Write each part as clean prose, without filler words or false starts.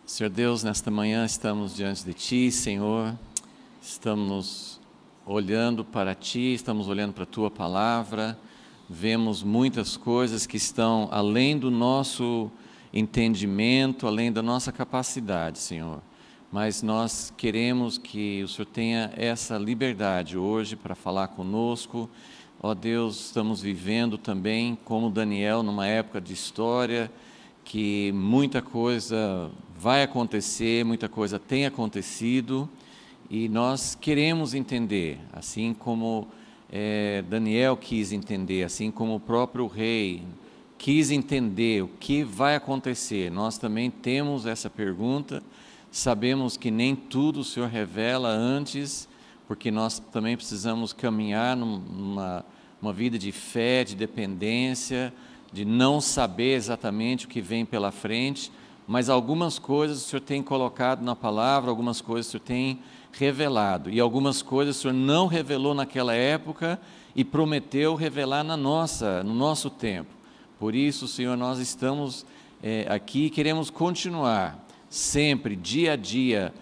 Senhor Deus, nesta manhã estamos diante de Ti, Senhor, estamos olhando para Ti, estamos olhando para a Tua Palavra, vemos muitas coisas que estão além do nosso entendimento, além da nossa capacidade, Senhor, mas nós queremos que o Senhor tenha essa liberdade hoje para falar conosco. Ó Deus, estamos vivendo também, como Daniel, numa época de história, que muita coisa vai acontecer, muita coisa tem acontecido, e nós queremos entender, assim como Daniel quis entender, assim como o próprio rei quis entender o que vai acontecer. Nós também temos essa pergunta, sabemos que nem tudo o Senhor revela antes, porque nós também precisamos caminhar numa vida de fé, de dependência, de não saber exatamente o que vem pela frente, mas algumas coisas o Senhor tem colocado na palavra, algumas coisas o Senhor tem revelado, e algumas coisas o Senhor não revelou naquela época e prometeu revelar no nosso tempo. Por isso, Senhor, nós estamos aqui e queremos continuar sempre, dia a dia,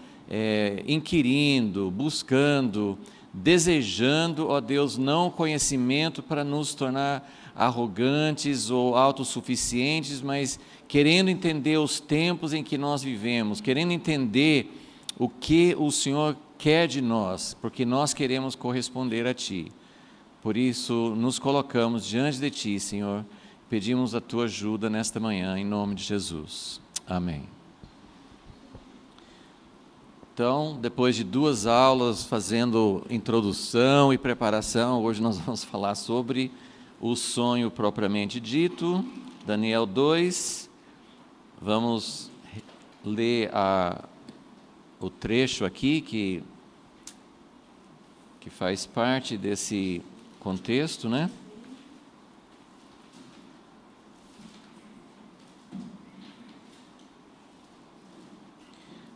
inquirindo, buscando, desejando, ó Deus, não conhecimento para nos tornar arrogantes ou autossuficientes, mas querendo entender os tempos em que nós vivemos, querendo entender o que o Senhor quer de nós, porque nós queremos corresponder a Ti. Por isso, nos colocamos diante de Ti, Senhor, pedimos a Tua ajuda nesta manhã, em nome de Jesus. Amém. Então, depois de 2 aulas fazendo introdução e preparação, hoje nós vamos falar sobre o sonho propriamente dito, Daniel 2, vamos ler o trecho aqui que faz parte desse contexto, né?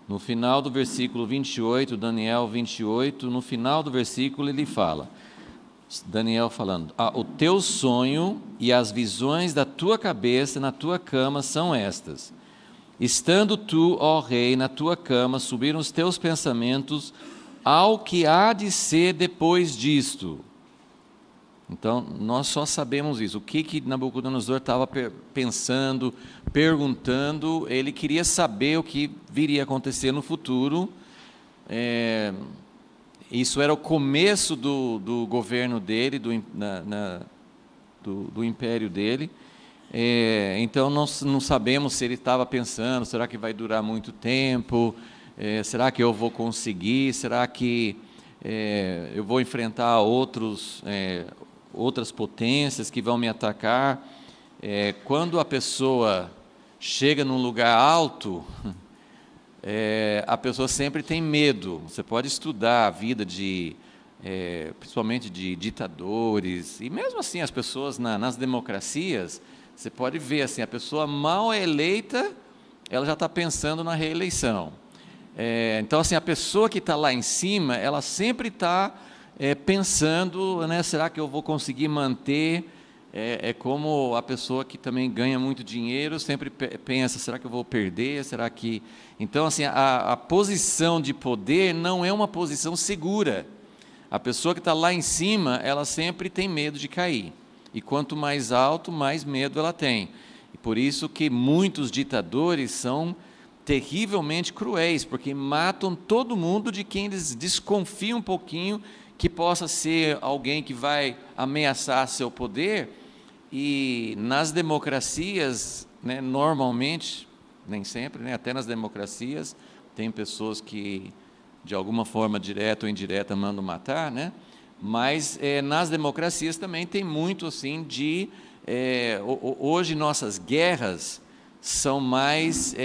No final do versículo 28, Daniel 28, no final do versículo ele fala, Daniel falando, o teu sonho e as visões da tua cabeça na tua cama são estas. Estando tu, ó rei, na tua cama, subiram os teus pensamentos ao que há de ser depois disto. Então, nós só sabemos isso. O que Nabucodonosor estava pensando, perguntando, ele queria saber o que viria a acontecer no futuro. Isso era o começo do governo dele, do império dele. Então, nós não sabemos se ele estava pensando, será que vai durar muito tempo? Será que eu vou conseguir? Será que eu vou enfrentar outras potências que vão me atacar? Quando a pessoa chega num lugar alto, a pessoa sempre tem medo. Você pode estudar a vida principalmente de ditadores, e mesmo assim as pessoas nas democracias, você pode ver assim, a pessoa mal é eleita, ela já está pensando na reeleição. Então assim, a pessoa que está lá em cima, ela sempre está pensando, né, será que eu vou conseguir manter? É como a pessoa que também ganha muito dinheiro, sempre pensa, será que eu vou perder? Será que... Então, assim, a posição de poder não é uma posição segura. A pessoa que está lá em cima, ela sempre tem medo de cair. E quanto mais alto, mais medo ela tem. E por isso que muitos ditadores são terrivelmente cruéis, porque matam todo mundo de quem eles desconfiam um pouquinho que possa ser alguém que vai ameaçar seu poder. E nas democracias, né, normalmente, nem sempre, né, até nas democracias, tem pessoas que, de alguma forma, direta ou indireta, mandam matar, né? Mas nas democracias também tem muito assim hoje nossas guerras são mais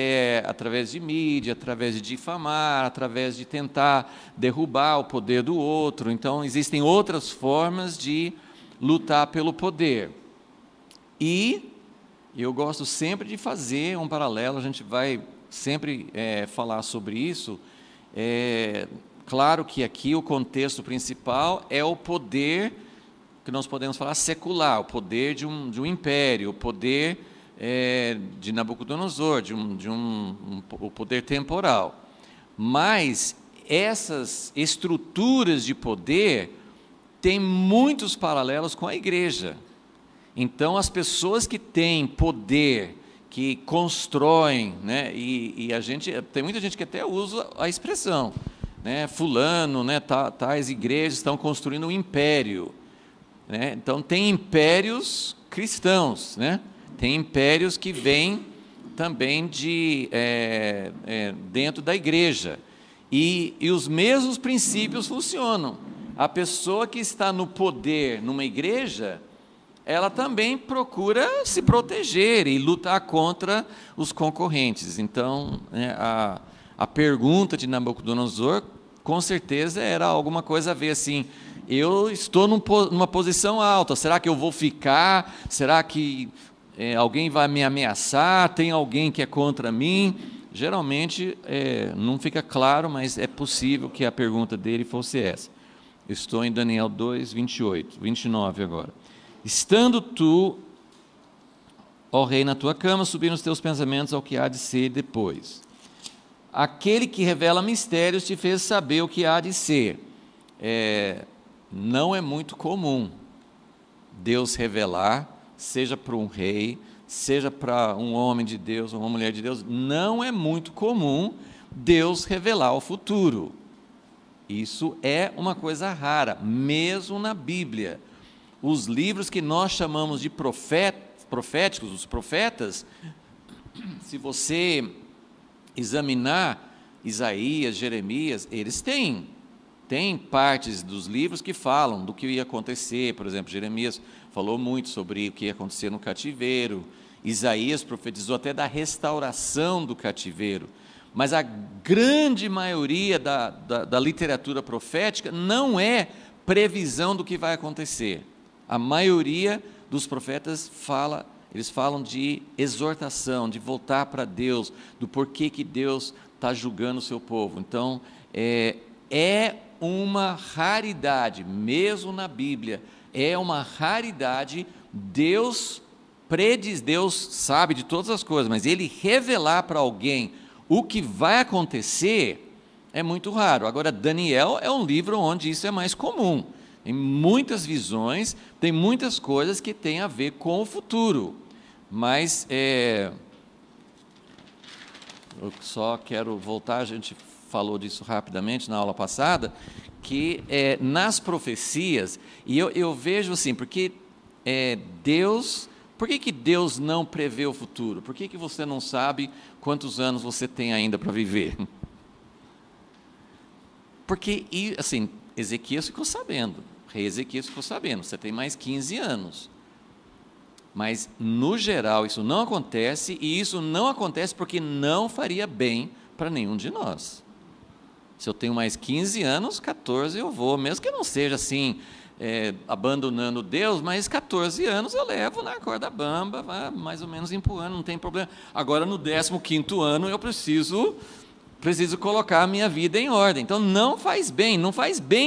através de mídia, através de difamar, através de tentar derrubar o poder do outro. Então, existem outras formas de lutar pelo poder. E eu gosto sempre de fazer um paralelo, a gente vai sempre falar sobre isso. Claro que aqui o contexto principal é o poder, que nós podemos falar secular, o poder de um império, o poder de Nabucodonosor, o poder temporal. Mas essas estruturas de poder têm muitos paralelos com a igreja. Então, as pessoas que têm poder, que constroem, né, tem muita gente que até usa a expressão, né, fulano, né, tais igrejas estão construindo um império, né? Então, tem impérios cristãos, né? Tem impérios que vêm também dentro da igreja, e os mesmos princípios funcionam. A pessoa que está no poder numa igreja, ela também procura se proteger e lutar contra os concorrentes. Então, a pergunta de Nabucodonosor, com certeza, era alguma coisa a ver assim: eu estou numa posição alta, será que eu vou ficar? Será que alguém vai me ameaçar? Tem alguém que é contra mim? Geralmente, não fica claro, mas é possível que a pergunta dele fosse essa. Eu estou em Daniel 2, 28, 29 agora. Estando tu, ó rei, na tua cama, subindo os teus pensamentos ao que há de ser depois. Aquele que revela mistérios te fez saber o que há de ser. Não é muito comum Deus revelar, seja para um rei, seja para um homem de Deus ou uma mulher de Deus, não é muito comum Deus revelar o futuro. Isso é uma coisa rara, mesmo na Bíblia. Os livros que nós chamamos de proféticos, os profetas, se você examinar Isaías, Jeremias, eles têm partes dos livros que falam do que ia acontecer. Por exemplo, Jeremias falou muito sobre o que ia acontecer no cativeiro, Isaías profetizou até da restauração do cativeiro, mas a grande maioria da literatura profética não é previsão do que vai acontecer. A maioria dos profetas eles falam de exortação, de voltar para Deus, do porquê que Deus está julgando o seu povo. Então, é uma raridade, mesmo na Bíblia, é uma raridade Deus sabe de todas as coisas, mas Ele revelar para alguém o que vai acontecer é muito raro. Agora, Daniel é um livro onde isso é mais comum. Tem muitas visões, tem muitas coisas que têm a ver com o futuro, mas eu só quero voltar, a gente falou disso rapidamente na aula passada, que nas profecias, e eu vejo assim, porque Deus, por que Deus não prevê o futuro? Por que você não sabe quantos anos você tem ainda para viver? Porque, assim, Ezequias ficou sabendo, rei Ezequias ficou sabendo, você tem mais 15 anos. Mas, no geral, isso não acontece, e isso não acontece porque não faria bem para nenhum de nós. Se eu tenho mais 15 anos, 14 eu vou, mesmo que não seja assim, abandonando Deus, mas 14 anos eu levo na corda bamba, mais ou menos empurrando, não tem problema. Agora, no 15º ano, eu preciso colocar a minha vida em ordem. Então, não faz bem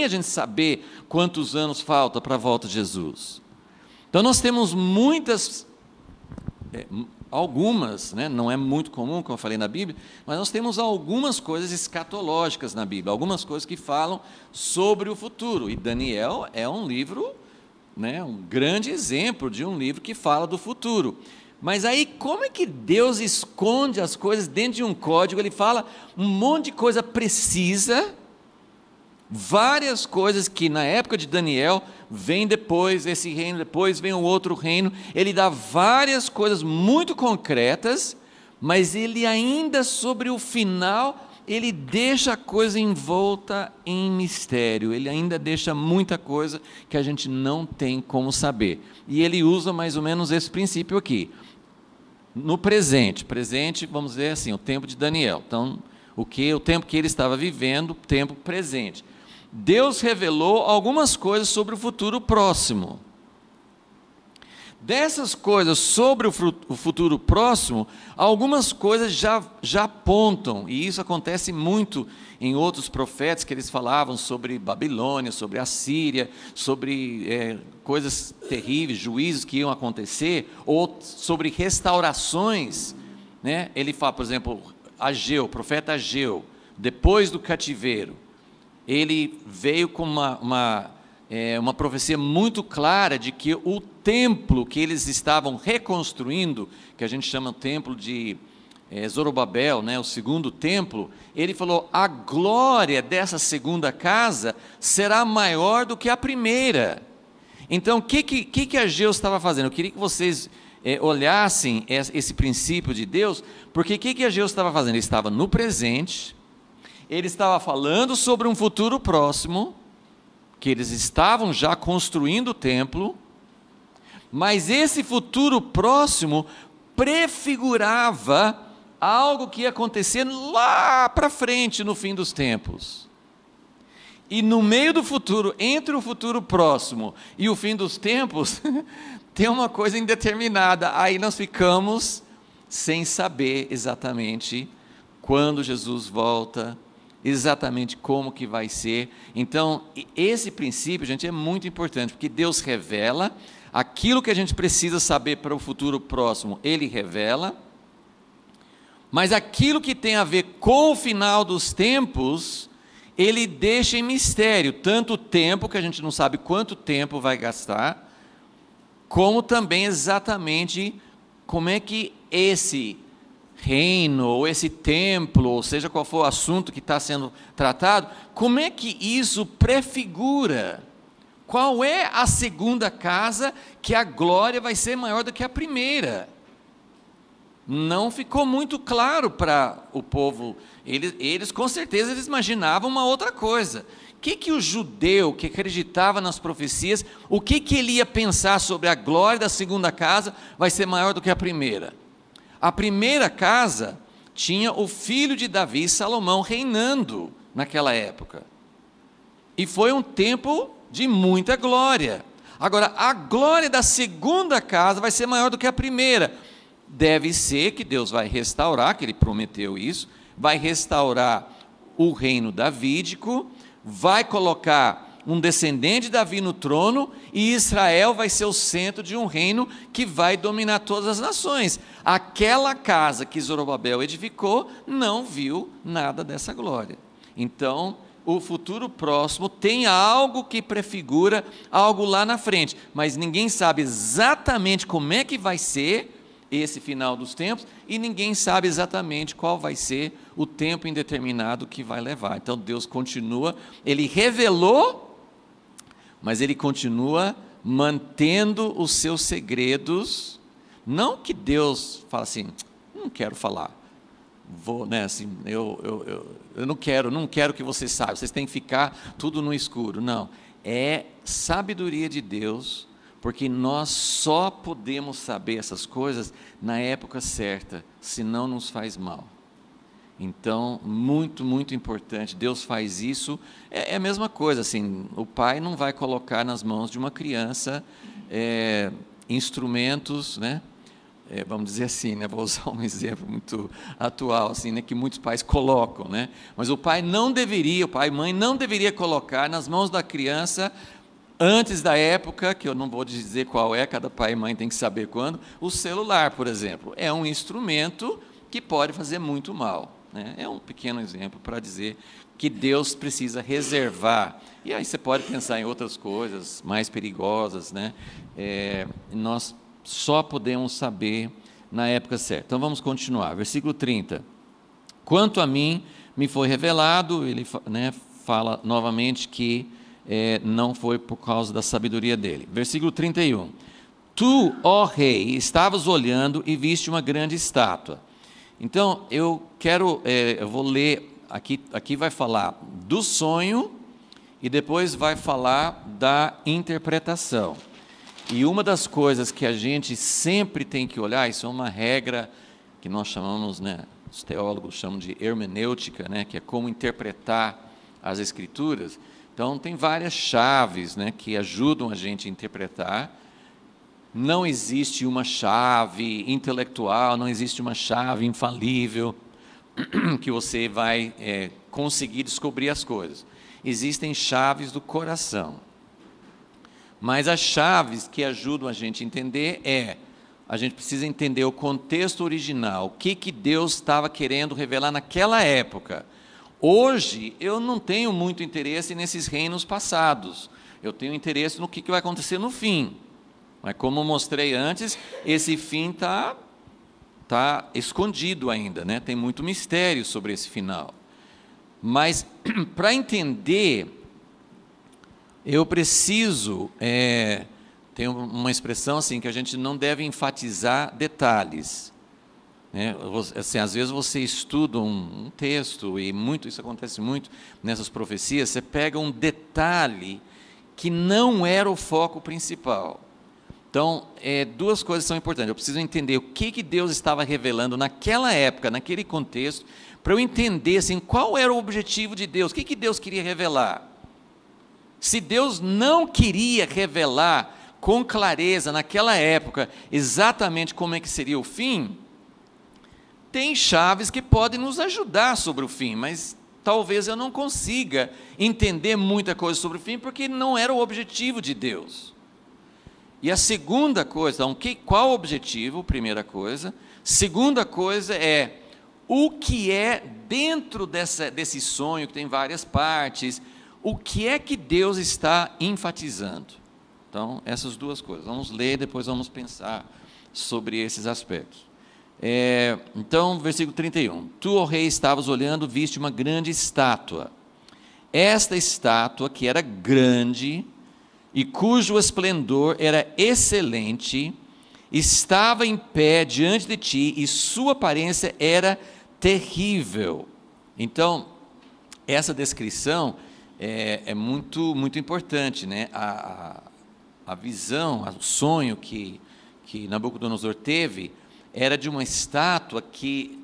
a gente saber quantos anos falta para a volta de Jesus. Então, nós temos algumas, né, não é muito comum, como eu falei na Bíblia, mas nós temos algumas coisas escatológicas na Bíblia, algumas coisas que falam sobre o futuro, e Daniel é um livro, né, um grande exemplo de um livro que fala do futuro. Mas aí, como é que Deus esconde as coisas dentro de um código? Ele fala um monte de coisa precisa, várias coisas que na época de Daniel vem depois esse reino, depois vem o outro reino. Ele dá várias coisas muito concretas, mas ele ainda sobre o final, ele deixa a coisa envolta em mistério, ele ainda deixa muita coisa que a gente não tem como saber. E ele usa mais ou menos esse princípio aqui. No presente, vamos dizer assim, o tempo de Daniel. Então, o tempo que ele estava vivendo, o tempo presente. Deus revelou algumas coisas sobre o futuro próximo. Dessas coisas sobre o futuro próximo, algumas coisas já apontam, e isso acontece muito em outros profetas, que eles falavam sobre Babilônia, sobre a Síria, sobre coisas terríveis, juízos que iam acontecer, ou sobre restaurações, né? Ele fala, por exemplo, Ageu, o profeta Ageu, depois do cativeiro, ele veio com uma profecia muito clara de que o templo que eles estavam reconstruindo, que a gente chama o templo de Zorobabel, né, o segundo templo, ele falou, a glória dessa segunda casa será maior do que a primeira. Então, o que Ageu estava fazendo? Eu queria que vocês olhassem esse princípio de Deus, porque o que Ageu estava fazendo? Ele estava no presente, ele estava falando sobre um futuro próximo, que eles estavam já construindo o templo, mas esse futuro próximo prefigurava algo que ia acontecer lá para frente, no fim dos tempos. E no meio do futuro, entre o futuro próximo e o fim dos tempos, tem uma coisa indeterminada, aí nós ficamos sem saber exatamente quando Jesus volta, exatamente como que vai ser. Então, esse princípio, gente, é muito importante, porque Deus revela aquilo que a gente precisa saber para o futuro próximo, Ele revela, mas aquilo que tem a ver com o final dos tempos, Ele deixa em mistério, tanto o tempo, que a gente não sabe quanto tempo vai gastar, como também exatamente como é que esse reino, ou esse templo, ou seja qual for o assunto que está sendo tratado, como é que isso prefigura? Qual é a segunda casa que a glória vai ser maior do que a primeira? Não ficou muito claro para o povo, eles com certeza eles imaginavam uma outra coisa. O que o judeu que acreditava nas profecias, o que ele ia pensar sobre a glória da segunda casa vai ser maior do que a primeira? A primeira casa tinha o filho de Davi, Salomão, reinando naquela época. E foi um tempo de muita glória. Agora, a glória da segunda casa vai ser maior do que a primeira. Deve ser que Deus vai restaurar, que Ele prometeu isso, vai restaurar o reino davídico, vai colocar um descendente de Davi no trono, e Israel vai ser o centro de um reino que vai dominar todas as nações. Aquela casa que Zorobabel edificou não viu nada dessa glória. Então, o futuro próximo tem algo que prefigura algo lá na frente, mas ninguém sabe exatamente como é que vai ser esse final dos tempos, e ninguém sabe exatamente qual vai ser o tempo indeterminado que vai levar. Então Deus continua, Ele revelou, mas Ele continua mantendo os seus segredos. Não que Deus fala assim, não quero falar, vou, né, assim, eu não quero que vocês saibam, vocês têm que ficar tudo no escuro. Não, é sabedoria de Deus, porque nós só podemos saber essas coisas na época certa, senão nos faz mal. Então, muito, muito importante, Deus faz isso, é a mesma coisa, assim, o pai não vai colocar nas mãos de uma criança instrumentos, né? Vamos dizer assim, né? Vou usar um exemplo muito atual, assim, né? Que muitos pais colocam, né? Mas o pai e mãe não deveria colocar nas mãos da criança, antes da época, que eu não vou dizer qual é, cada pai e mãe tem que saber quando, o celular, por exemplo, é um instrumento que pode fazer muito mal, né? É um pequeno exemplo para dizer que Deus precisa reservar, e aí você pode pensar em outras coisas mais perigosas, né? Nós só podemos saber na época certa. Então vamos continuar, versículo 30. Quanto a mim, me foi revelado, ele, né, fala novamente que não foi por causa da sabedoria dele. Versículo 31. Tu, ó rei, estavas olhando e viste uma grande estátua. Então, eu vou ler, aqui vai falar do sonho, e depois vai falar da interpretação. E uma das coisas que a gente sempre tem que olhar, isso é uma regra que nós chamamos, né, os teólogos chamam de hermenêutica, né, que é como interpretar as Escrituras. Então, tem várias chaves, né, que ajudam a gente a interpretar. não existe uma chave intelectual, não existe uma chave infalível que você vai conseguir descobrir as coisas. Existem chaves do coração. Mas as chaves que ajudam a gente a entender a gente precisa entender o contexto original, o que Deus estava querendo revelar naquela época. Hoje, eu não tenho muito interesse nesses reinos passados, eu tenho interesse no que vai acontecer no fim. Mas como mostrei antes, esse fim está escondido ainda, né? Tem muito mistério sobre esse final. Mas, para entender, eu preciso... tem uma expressão assim, que a gente não deve enfatizar detalhes. Né? Assim, às vezes você estuda um texto, e isso acontece muito nessas profecias, você pega um detalhe que não era o foco principal. Então, duas coisas são importantes. Eu preciso entender o que Deus estava revelando naquela época, naquele contexto, para eu entender assim, qual era o objetivo de Deus, o que Deus queria revelar. Se Deus não queria revelar com clareza naquela época exatamente como é que seria o fim, tem chaves que podem nos ajudar sobre o fim, mas talvez eu não consiga entender muita coisa sobre o fim, porque não era o objetivo de Deus. E a segunda coisa, então, qual o objetivo? Primeira coisa. Segunda coisa o que é dentro desse sonho, que tem várias partes, o que é que Deus está enfatizando? Então, essas duas coisas. Vamos ler, depois vamos pensar sobre esses aspectos. Então, versículo 31. Tu, ó rei, estavas olhando, viste uma grande estátua. Esta estátua, que era grande, e cujo esplendor era excelente, estava em pé diante de ti, e sua aparência era terrível. Então, essa descrição é muito, muito importante, né? A visão, o sonho que Nabucodonosor teve, era de uma estátua que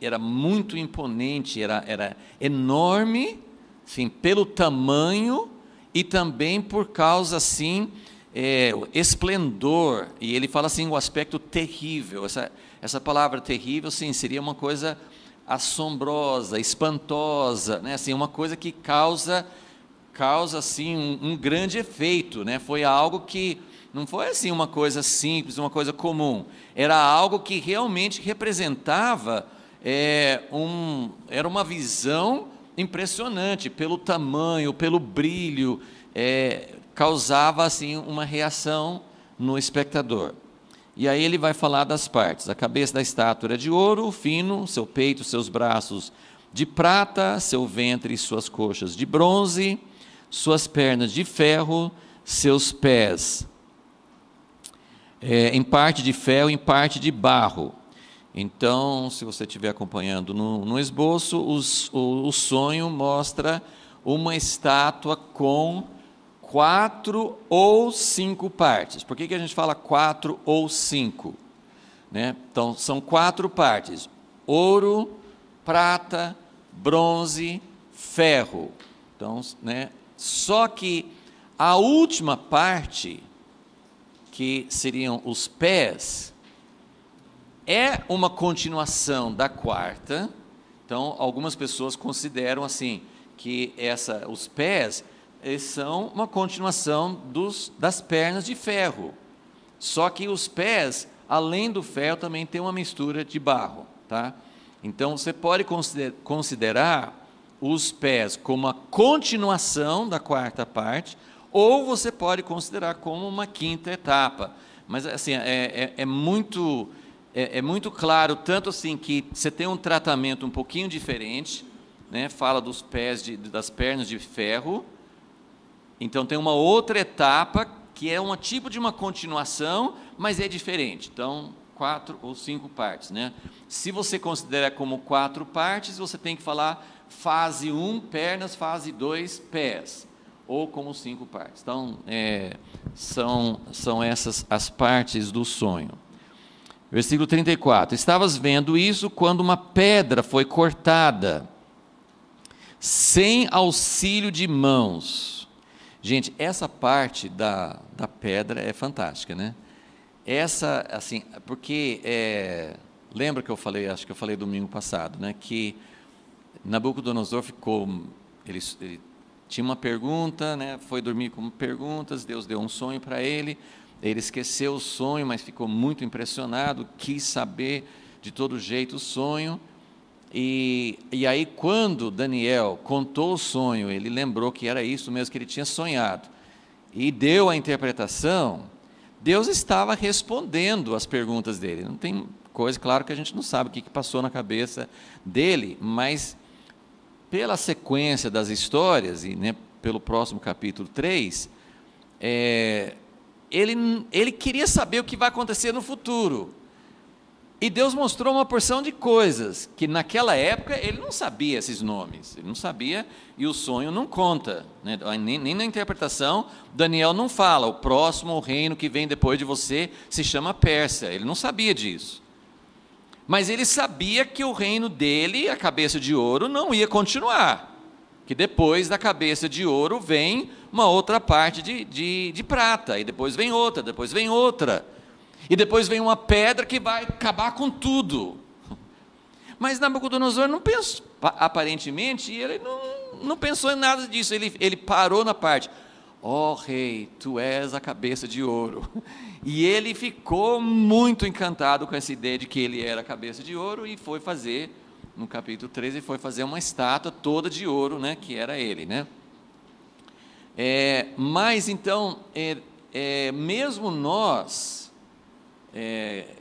era muito imponente, era enorme, assim, pelo tamanho, e também por causa, assim, esplendor, e ele fala assim, o aspecto terrível, essa palavra terrível, sim, seria uma coisa assombrosa, espantosa, né? Assim, uma coisa que causa assim, um grande efeito, né? Foi algo que, não foi assim uma coisa simples, uma coisa comum, era algo que realmente representava, era uma visão impressionante, pelo tamanho, pelo brilho, causava assim uma reação no espectador. E aí ele vai falar das partes. A cabeça da estátua era de ouro fino, seu peito, seus braços de prata, seu ventre e suas coxas de bronze, suas pernas de ferro, seus pés em parte de ferro, em parte de barro. Então, se você estiver acompanhando no esboço, o sonho mostra uma estátua com 4 ou 5 partes. Por que a gente fala 4 ou 5? Né? Então, são 4 partes: ouro, prata, bronze, ferro. Então, né? Só que a última parte, que seriam os pés, é uma continuação da quarta. Então, algumas pessoas consideram assim, que os pés são uma continuação das pernas de ferro. Só que os pés, além do ferro, também tem uma mistura de barro. Tá? Então, você pode considerar os pés como a continuação da quarta parte, ou você pode considerar como uma quinta etapa. Mas assim, é muito claro, tanto assim que você tem um tratamento um pouquinho diferente, né? Fala dos pés, das pernas de ferro. Então tem uma outra etapa que é um tipo de uma continuação, mas é diferente. Então, 4 ou 5 partes, né? Se você considera como 4 partes, você tem que falar fase 1, pernas, fase 2, pés, ou como 5 partes. Então, são essas as partes do sonho. Versículo 34. Estavas vendo isso quando uma pedra foi cortada, sem auxílio de mãos. Gente, essa parte da pedra é fantástica, né? essa, assim, porque lembra que eu falei, acho que eu falei domingo passado, né, que Nabucodonosor ele tinha uma pergunta, né, foi dormir com perguntas, Deus deu um sonho para ele esqueceu o sonho, mas ficou muito impressionado, quis saber de todo jeito o sonho, e aí quando Daniel contou o sonho, ele lembrou que era isso mesmo que ele tinha sonhado, e deu a interpretação. Deus estava respondendo as perguntas dele. Não tem coisa, claro que a gente não sabe o que passou na cabeça dele, mas pela sequência das histórias, e né, pelo próximo capítulo 3, ele queria saber o que vai acontecer no futuro. E Deus mostrou uma porção de coisas que naquela época ele não sabia esses nomes, ele não sabia, e o sonho não conta, né? nem na interpretação, Daniel não fala, o próximo reino que vem depois de você se chama Pérsia, ele não sabia disso. Mas ele sabia que o reino dele, a cabeça de ouro, não ia continuar, que depois da cabeça de ouro vem uma outra parte de prata, e depois vem outra, e depois vem uma pedra que vai acabar com tudo. Mas Nabucodonosor não pensou, aparentemente, ele não pensou em nada disso, ele parou na parte, ó rei, tu és a cabeça de ouro, e ele ficou muito encantado com essa ideia de que ele era a cabeça de ouro, e foi fazer, no capítulo 13, foi fazer uma estátua toda de ouro, né, que era ele, né? Mas então, mesmo nós,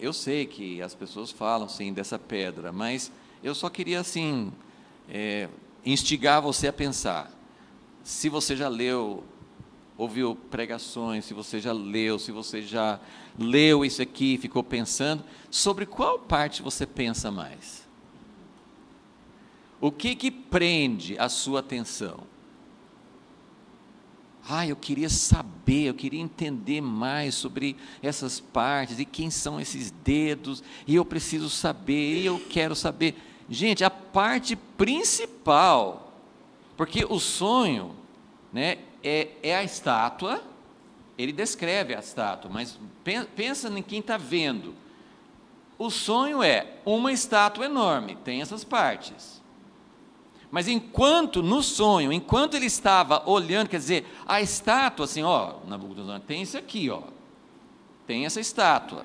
eu sei que as pessoas falam sim dessa pedra, mas eu só queria assim instigar você a pensar. Se você já leu, ouviu pregações, se você já leu isso aqui e ficou pensando, sobre qual parte você pensa mais? O que prende a sua atenção? Eu queria saber, eu queria entender mais sobre essas partes, e quem são esses dedos, e eu preciso saber, e eu quero saber. Gente, a parte principal, porque o sonho, né, é a estátua, ele descreve a estátua, mas pensa em quem está vendo. O sonho é uma estátua enorme, tem essas partes. Mas no sonho, enquanto ele estava olhando, quer dizer, a estátua, assim, Nabucodonosor, tem isso aqui, tem essa estátua.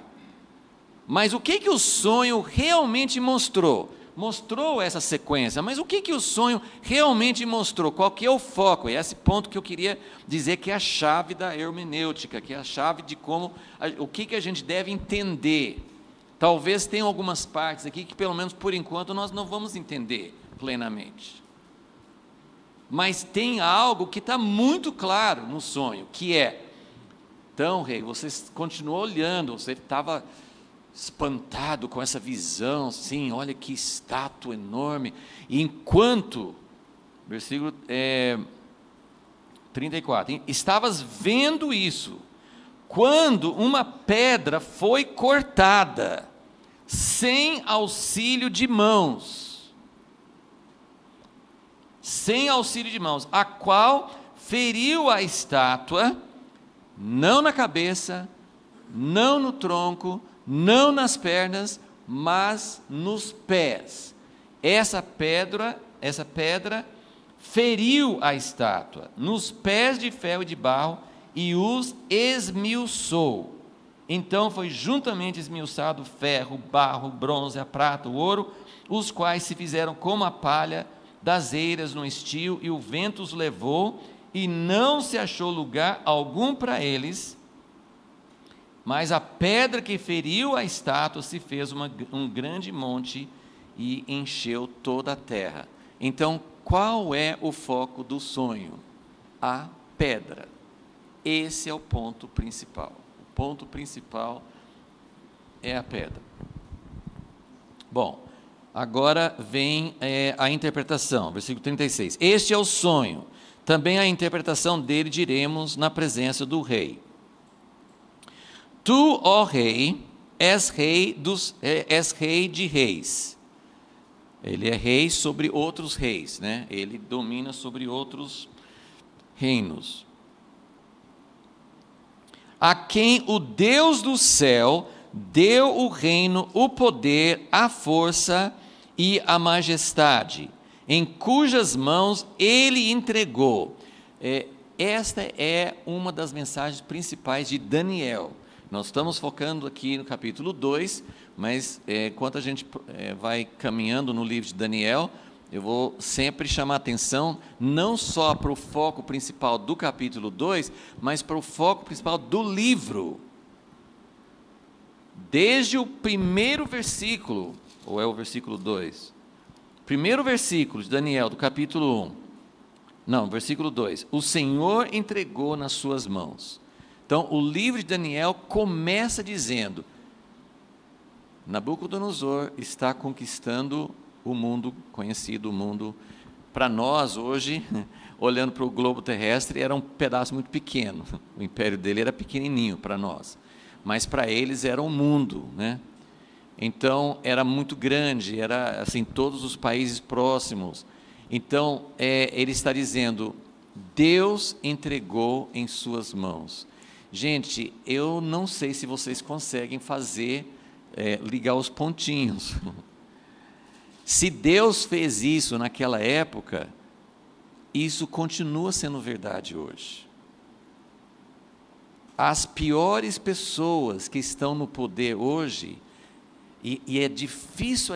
Mas o que o sonho realmente mostrou? Mostrou essa sequência, mas o que o sonho realmente mostrou? Qual que é o foco? É esse ponto que eu queria dizer que é a chave da hermenêutica, que é a chave de o que a gente deve entender. Talvez tenha algumas partes aqui que, pelo menos por enquanto, nós não vamos entender plenamente. Mas tem algo que está muito claro no sonho, que então, rei, você continuou olhando, você estava espantado com essa visão, sim, olha que estátua enorme, e enquanto, versículo 34, estavas vendo isso, quando uma pedra foi cortada, sem auxílio de mãos, a qual feriu a estátua, não na cabeça, não no tronco, não nas pernas, mas nos pés. Essa pedra feriu a estátua, nos pés de ferro e de barro, e os esmiuçou. Então foi juntamente esmiuçado o ferro, o barro, o bronze, a prata, o ouro, os quais se fizeram como a palha das eiras no estio, e o vento os levou, e não se achou lugar algum para eles, mas a pedra que feriu a estátua se fez um grande monte e encheu toda a terra. Então, qual é o foco do sonho? A pedra. Esse é o ponto principal. O ponto principal é a pedra. Bom, agora vem a interpretação, versículo 36. Este é o sonho, também a interpretação dele diremos na presença do rei. Tu, ó rei, és rei de reis. Ele é rei sobre outros reis, né? Ele domina sobre outros reinos. a quem o Deus do céu deu o reino, o poder, a força e a majestade, em cujas mãos ele entregou. Esta é uma das mensagens principais de Daniel. Nós estamos focando aqui no capítulo 2, mas enquanto a gente vai caminhando no livro de Daniel, eu vou sempre chamar a atenção não só para o foco principal do capítulo 2, mas para o foco principal do livro. Desde o primeiro versículo, ou é o versículo 2? Primeiro versículo de Daniel, do capítulo 1. Não, versículo 2. O Senhor entregou nas suas mãos. Então, o livro de Daniel começa dizendo: Nabucodonosor está conquistando o mundo conhecido, o mundo, para nós hoje, olhando para o globo terrestre, era um pedaço muito pequeno. O império dele era pequenininho para nós, mas para eles era um mundo, né? Então, era muito grande, era assim, todos os países próximos. Então, ele está dizendo, Deus entregou em suas mãos. Gente, eu não sei se vocês conseguem ligar os pontinhos. Se Deus fez isso naquela época, isso continua sendo verdade hoje. As piores pessoas que estão no poder hoje, e é difícil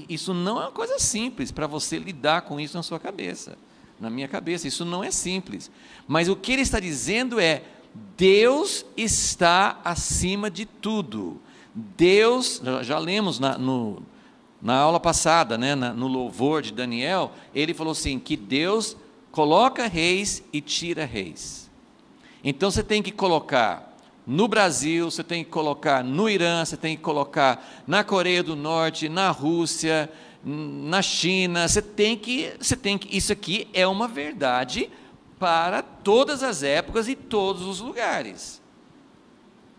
isso não é uma coisa simples para você lidar com isso na sua cabeça, na minha cabeça, isso não é simples. Mas o que ele está dizendo é, Deus está acima de tudo. Deus, já lemos na aula passada, né, no louvor de Daniel, ele falou assim, que Deus coloca reis e tira reis. Então você tem que colocar no Brasil, você tem que colocar no Irã, você tem que colocar na Coreia do Norte, na Rússia, na China, isso aqui é uma verdade para todas as épocas e todos os lugares.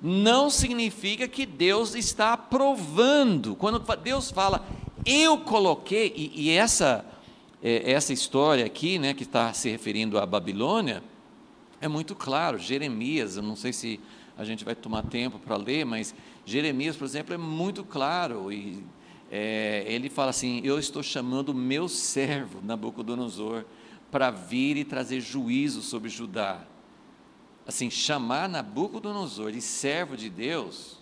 Não significa que Deus está aprovando. Quando Deus fala, eu coloquei, e essa história aqui, né, que está se referindo à Babilônia, é muito claro. Jeremias, eu não sei se a gente vai tomar tempo para ler, mas Jeremias, por exemplo, é muito claro, e ele fala assim, eu estou chamando o meu servo, Nabucodonosor, para vir e trazer juízo sobre Judá. Assim, chamar Nabucodonosor de servo de Deus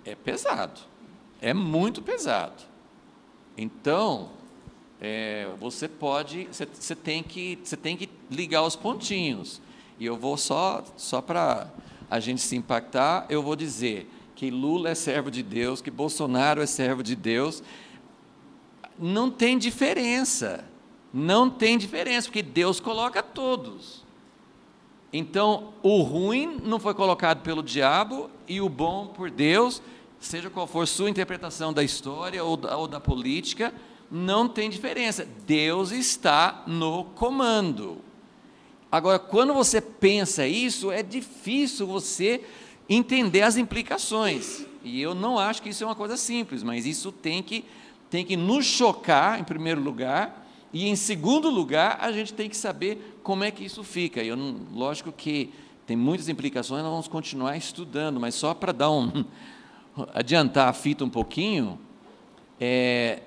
é pesado, é muito pesado. Então, você tem que ligar os pontinhos, e eu vou só para a gente se impactar, eu vou dizer que Lula é servo de Deus, que Bolsonaro é servo de Deus, não tem diferença, porque Deus coloca todos. Então, o ruim não foi colocado pelo diabo e o bom por Deus, seja qual for sua interpretação da história ou da política, não tem diferença. Deus está no comando. Agora, quando você pensa isso, é difícil você entender as implicações. E eu não acho que isso é uma coisa simples, mas isso tem que nos chocar, em primeiro lugar, e em segundo lugar, a gente tem que saber como é que isso fica. Lógico que tem muitas implicações, nós vamos continuar estudando, mas só para adiantar a fita um pouquinho,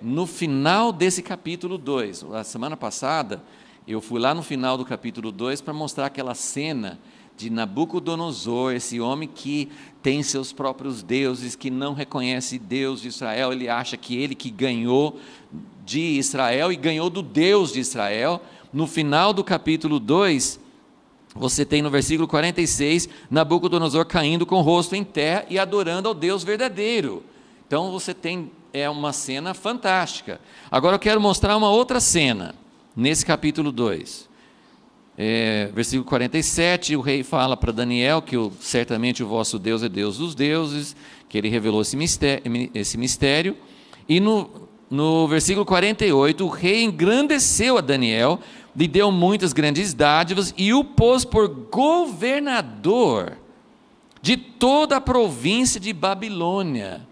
no final desse capítulo 2, a semana passada, eu fui lá no final do capítulo 2 para mostrar aquela cena de Nabucodonosor, esse homem que tem seus próprios deuses, que não reconhece Deus de Israel, ele acha que ele que ganhou de Israel e ganhou do Deus de Israel. No final do capítulo 2, você tem no versículo 46, Nabucodonosor caindo com o rosto em terra e adorando ao Deus verdadeiro. Então você tem uma cena fantástica. Agora eu quero mostrar uma outra cena, nesse capítulo 2. Versículo 47, o rei fala para Daniel que certamente o vosso Deus é Deus dos deuses, que ele revelou esse mistério, e no versículo 48, o rei engrandeceu a Daniel, lhe deu muitas grandes dádivas e o pôs por governador de toda a província de Babilônia.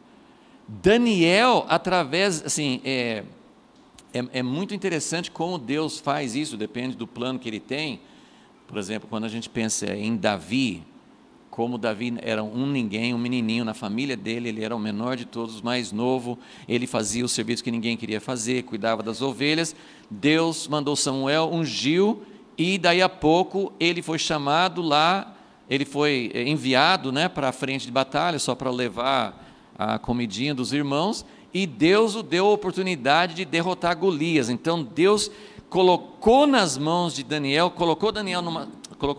Daniel, através, assim, é muito interessante como Deus faz isso, depende do plano que ele tem. Por exemplo, quando a gente pensa em Davi, como Davi era um ninguém, um menininho na família dele, ele era o menor de todos, o mais novo, ele fazia o serviço que ninguém queria fazer, cuidava das ovelhas. Deus mandou Samuel, ungiu, e daí a pouco ele foi chamado lá, ele foi enviado, né, para a frente de batalha, só para levar a comidinha dos irmãos, e Deus o deu a oportunidade de derrotar Golias. Então Deus colocou nas mãos de Daniel, colocou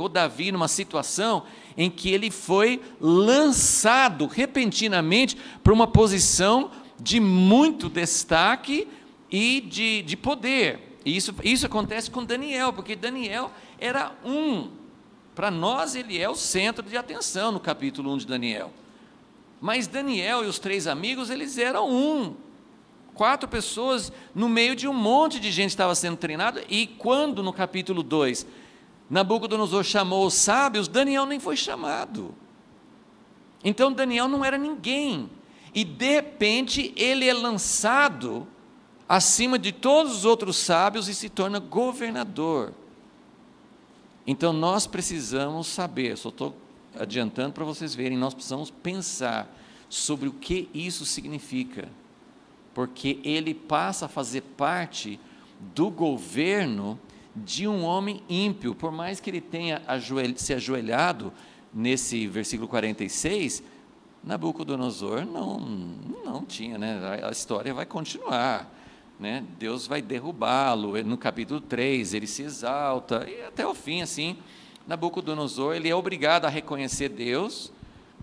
Davi numa situação em que ele foi lançado repentinamente para uma posição de muito destaque e de poder. E isso acontece com Daniel, porque Daniel era para nós ele é o centro de atenção no capítulo 1 de Daniel. Mas Daniel e os 3 amigos, eles eram 4 pessoas no meio de um monte de gente que estava sendo treinada, e quando no capítulo 2, Nabucodonosor chamou os sábios, Daniel nem foi chamado. Então Daniel não era ninguém, e de repente ele é lançado acima de todos os outros sábios e se torna governador. Então nós precisamos saber, só estou adiantando para vocês verem, nós precisamos pensar sobre o que isso significa, porque ele passa a fazer parte do governo de um homem ímpio. Por mais que ele tenha se ajoelhado nesse versículo 46, Nabucodonosor não tinha, né? A história vai continuar, né? Deus vai derrubá-lo. No capítulo 3 ele se exalta, e até o fim, assim, Nabucodonosor, ele é obrigado a reconhecer Deus.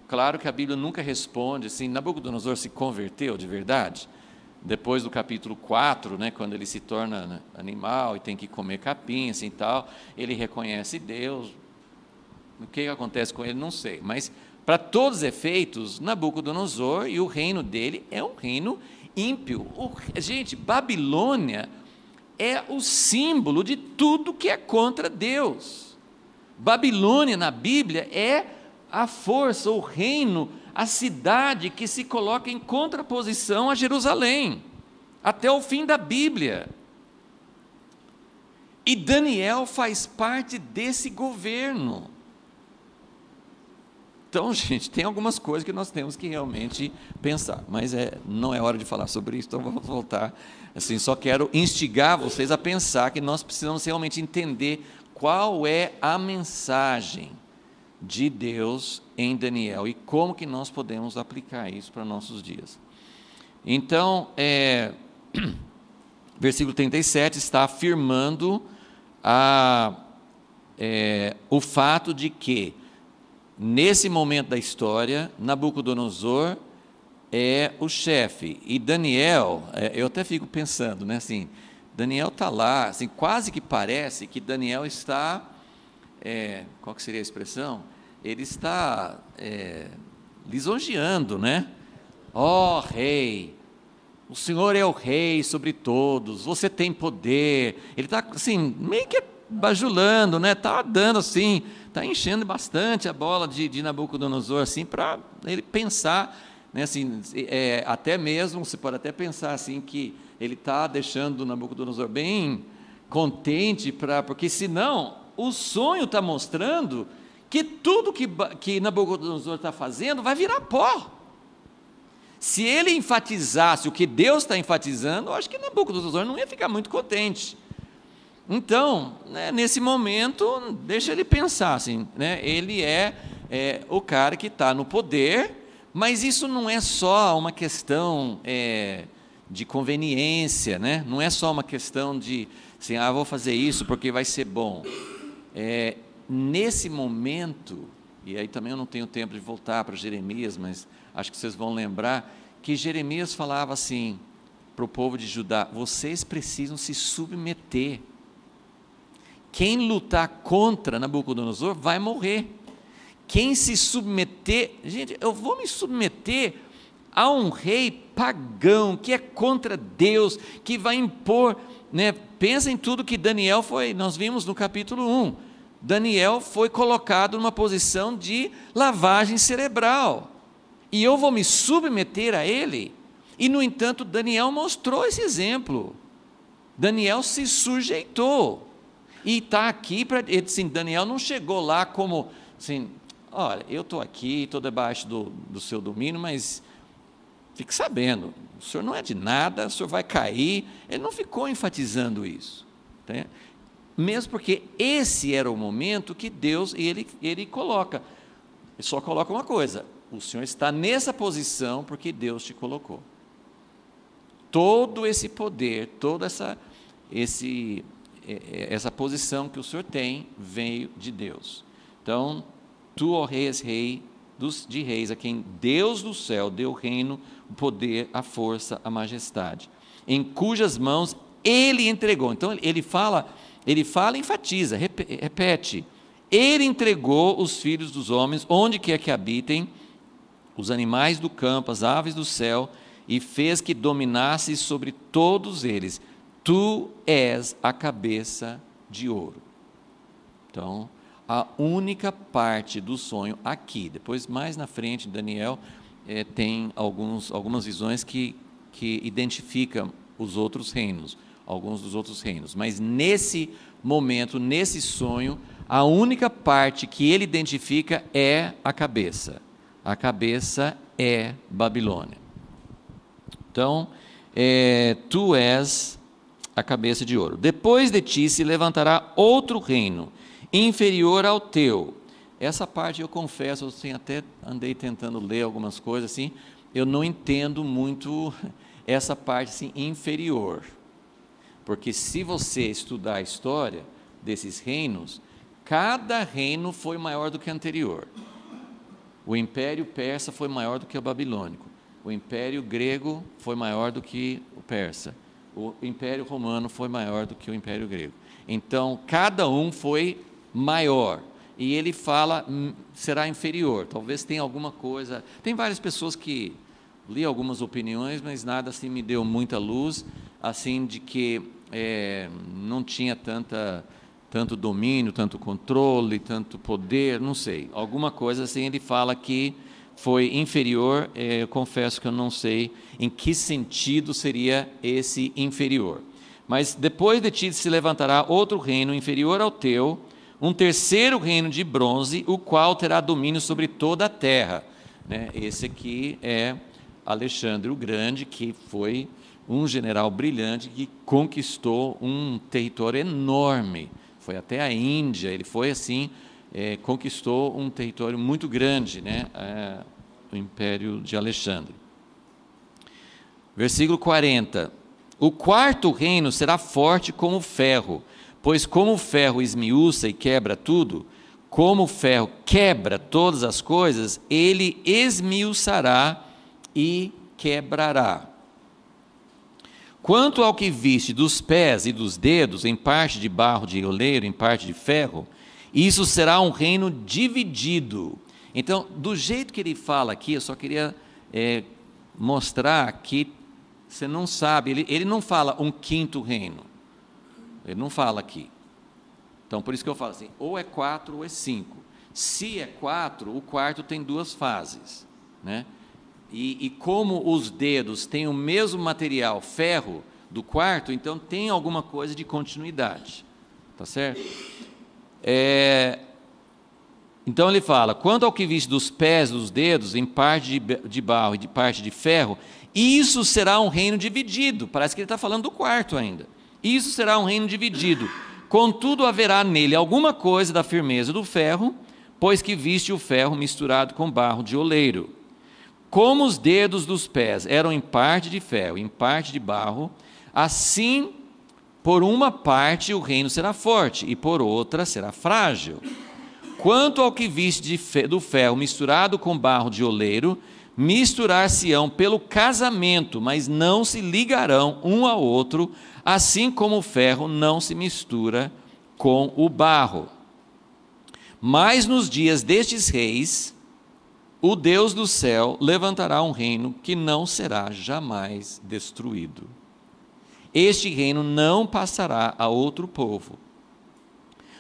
Claro que a Bíblia nunca responde assim, Nabucodonosor se converteu de verdade? Depois do capítulo 4, né, quando ele se torna animal e tem que comer capim, assim, tal, ele reconhece Deus. O que acontece com ele, não sei. Mas, para todos os efeitos, Nabucodonosor e o reino dele é um reino ímpio. Gente, Babilônia é o símbolo de tudo que é contra Deus. Babilônia, na Bíblia, é a força, o reino, a cidade que se coloca em contraposição a Jerusalém, até o fim da Bíblia. E Daniel faz parte desse governo. Então, gente, tem algumas coisas que nós temos que realmente pensar, mas não é hora de falar sobre isso, então vamos voltar. Assim, só quero instigar vocês a pensar que nós precisamos realmente entender qual é a mensagem de Deus em Daniel e como que nós podemos aplicar isso para nossos dias. Então, versículo 37 está afirmando o fato de que, nesse momento da história, Nabucodonosor é o chefe, e Daniel, eu até fico pensando, né, assim, Daniel está lá, assim, quase que parece que Daniel está, qual que seria a expressão? Ele está lisonjeando, né? Ó rei, o Senhor é o rei sobre todos, você tem poder. Ele está assim, meio que bajulando, né? Está dando assim, está enchendo bastante a bola de Nabucodonosor, assim, para ele pensar, né? Assim, até mesmo, você pode até pensar assim, que ele está deixando Nabucodonosor bem contente, porque senão o sonho está mostrando que tudo que Nabucodonosor está fazendo vai virar pó. Se ele enfatizasse o que Deus está enfatizando, eu acho que Nabucodonosor não ia ficar muito contente. Então, né, nesse momento, deixa ele pensar assim, né, ele é o cara que está no poder, mas isso não é só uma questão de conveniência, né? Não é só uma questão de assim, vou fazer isso porque vai ser bom. Nesse momento, e aí também eu não tenho tempo de voltar para Jeremias, mas acho que vocês vão lembrar que Jeremias falava assim para o povo de Judá: vocês precisam se submeter. Quem lutar contra Nabucodonosor vai morrer. Quem se submeter, gente, eu vou me submeter a um rei pagão, que é contra Deus, que vai impor, né? Pensa em tudo que Daniel foi, nós vimos no capítulo 1, Daniel foi colocado numa posição de lavagem cerebral, e eu vou me submeter a ele. E no entanto Daniel mostrou esse exemplo, Daniel se sujeitou, e está aqui, assim, Daniel não chegou lá como assim, olha, eu estou aqui, estou debaixo do seu domínio, mas fique sabendo, o senhor não é de nada, o senhor vai cair. Ele não ficou enfatizando isso, tá? Mesmo porque esse era o momento que Deus, ele coloca, ele só coloca uma coisa: o senhor está nessa posição porque Deus te colocou. Todo esse poder, toda essa posição que o senhor tem, veio de Deus. Então, tu, ó rei, és rei de reis, a quem Deus do céu deu o reino, o poder, a força, a majestade, em cujas mãos ele entregou. Então ele fala e enfatiza, repete: ele entregou os filhos dos homens onde quer que habitem, os animais do campo, as aves do céu, e fez que dominasse sobre todos eles. Tu és a cabeça de ouro. Então, a única parte do sonho aqui, depois mais na frente, Daniel tem algumas visões que identificam os outros reinos, alguns dos outros reinos, mas nesse momento, nesse sonho, a única parte que ele identifica é a cabeça é Babilônia. Então, tu és a cabeça de ouro. Depois de ti se levantará outro reino, inferior ao teu. Essa parte eu confesso, eu até andei tentando ler algumas coisas assim, eu não entendo muito essa parte assim, inferior, porque se você estudar a história desses reinos, cada reino foi maior do que o anterior. O Império Persa foi maior do que o Babilônico, o Império Grego foi maior do que o Persa, o Império Romano foi maior do que o Império Grego. Então, cada um foi maior, e ele fala, será inferior, talvez tenha alguma coisa, tem várias pessoas que, li algumas opiniões, mas nada assim me deu muita luz, assim de que não tinha tanto domínio, tanto controle, tanto poder, não sei, alguma coisa assim, ele fala que foi inferior. Eu confesso que eu não sei em que sentido seria esse inferior. Mas depois de ti se levantará outro reino inferior ao teu, um terceiro reino de bronze, o qual terá domínio sobre toda a terra. Esse aqui é Alexandre o Grande, que foi um general brilhante que conquistou um território enorme, foi até a Índia, ele foi assim, conquistou um território muito grande, o Império de Alexandre. Versículo 40, o quarto reino será forte como o ferro, pois como o ferro esmiuça e quebra tudo, como o ferro quebra todas as coisas, ele esmiuçará e quebrará. Quanto ao que viste dos pés e dos dedos, em parte de barro de oleiro, em parte de ferro, isso será um reino dividido. Então, do jeito que ele fala aqui, eu só queria mostrar que você não sabe, ele não fala um quinto reino, ele não fala aqui. Então, por isso que eu falo assim, ou é 4 ou é 5. Se é 4, o quarto tem 2 fases, E como os dedos têm o mesmo material, ferro, do quarto, então tem alguma coisa de continuidade, tá certo? Então ele fala, quanto ao que viste dos pés, dos dedos, em parte de barro e de parte de ferro, isso será um reino dividido. Parece que ele está falando do quarto ainda. Isso será um reino dividido, contudo haverá nele alguma coisa da firmeza do ferro, pois que viste o ferro misturado com barro de oleiro. Como os dedos dos pés eram em parte de ferro, em parte de barro, assim, por uma parte o reino será forte, e por outra será frágil. Quanto ao que viste do ferro misturado com barro de oleiro, misturar-se-ão pelo casamento, mas não se ligarão um ao outro, assim como o ferro não se mistura com o barro. Mas nos dias destes reis, o Deus do céu levantará um reino que não será jamais destruído. Este reino não passará a outro povo,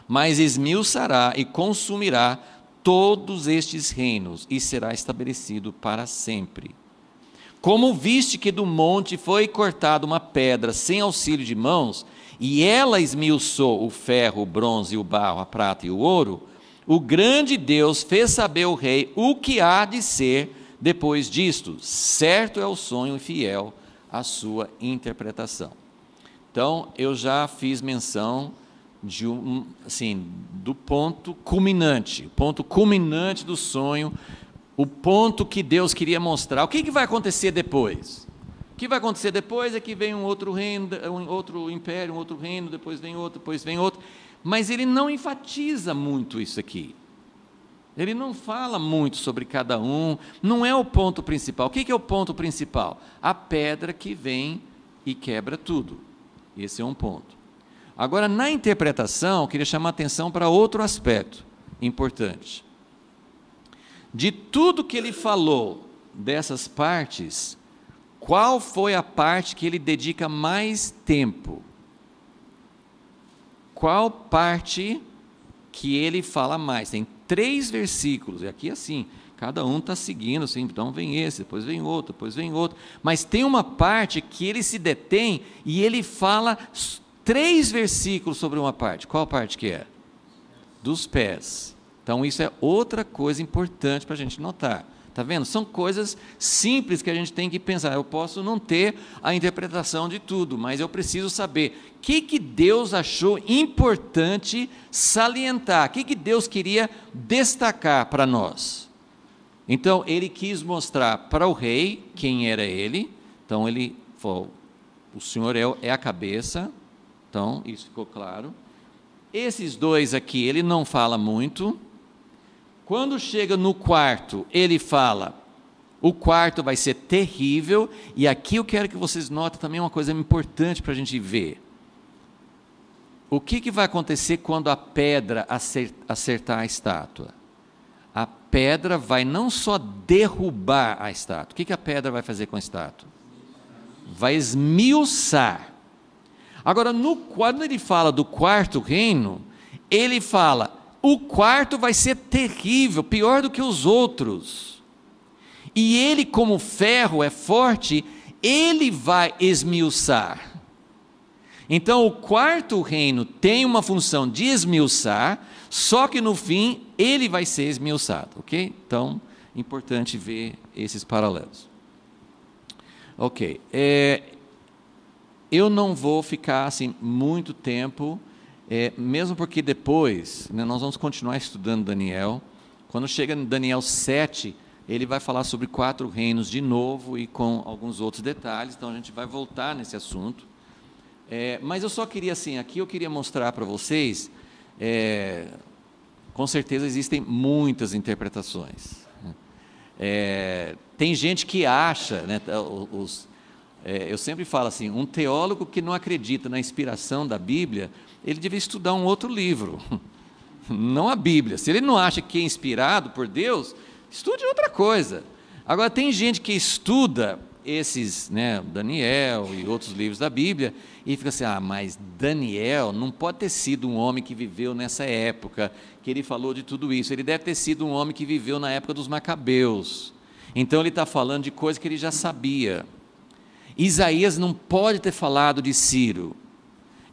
mas esmiuçará e consumirá todos estes reinos e será estabelecido para sempre. Como viste que do monte foi cortada uma pedra sem auxílio de mãos, e ela esmiuçou o ferro, o bronze, o barro, a prata e o ouro, o grande Deus fez saber ao rei o que há de ser depois disto. Certo é o sonho e fiel a sua interpretação. Então, eu já fiz menção de do ponto culminante do sonho, o ponto que Deus queria mostrar. O que vai acontecer depois? O que vai acontecer depois é que vem um outro reino, um outro império, um outro reino, depois vem outro, mas ele não enfatiza muito isso aqui. Ele não fala muito sobre cada um, não é o ponto principal. O que é o ponto principal? A pedra que vem e quebra tudo. Esse é um ponto. Agora, na interpretação, eu queria chamar a atenção para outro aspecto importante. De tudo que ele falou dessas partes, qual foi a parte que ele dedica mais tempo? Qual parte que ele fala mais? Tem 3 versículos, e aqui assim, cada um está seguindo, assim, então vem esse, depois vem outro, mas tem uma parte que ele se detém e ele fala 3 versículos sobre uma parte. Qual parte que é? Dos pés. Então isso é outra coisa importante para a gente notar. Está vendo? São coisas simples que a gente tem que pensar. Eu posso não ter a interpretação de tudo, mas eu preciso saber o que Deus achou importante salientar, o que Deus queria destacar para nós. Então, ele quis mostrar para o rei quem era ele. Então, ele falou, o Senhor é a cabeça. Então, isso ficou claro. Esses 2 aqui, ele não fala muito. Quando chega no quarto, ele fala, o quarto vai ser terrível, e aqui eu quero que vocês notem também uma coisa importante para a gente ver. O que vai acontecer quando a pedra acertar a estátua? A pedra vai não só derrubar a estátua, o que a pedra vai fazer com a estátua? Vai esmiuçar. Agora, quando ele fala do quarto reino, ele fala, o quarto vai ser terrível, pior do que os outros. E ele, como ferro é forte, ele vai esmiuçar. Então, o quarto reino tem uma função de esmiuçar, só que no fim, ele vai ser esmiuçado, ok? Então, importante ver esses paralelos. Ok, eu não vou ficar assim muito tempo, mesmo porque depois, né, nós vamos continuar estudando Daniel. Quando chega em Daniel 7, ele vai falar sobre 4 reinos de novo e com alguns outros detalhes, então a gente vai voltar nesse assunto. Mas eu só queria assim, aqui eu queria mostrar para vocês, com certeza existem muitas interpretações. Tem gente que acha, né, eu sempre falo assim, um teólogo que não acredita na inspiração da Bíblia, ele deve estudar um outro livro, não a Bíblia. Se ele não acha que é inspirado por Deus, estude outra coisa. Agora, tem gente que estuda esses, né, Daniel e outros livros da Bíblia, e fica assim, mas Daniel não pode ter sido um homem que viveu nessa época, que ele falou de tudo isso, ele deve ter sido um homem que viveu na época dos Macabeus, então ele está falando de coisas que ele já sabia. Isaías não pode ter falado de Ciro.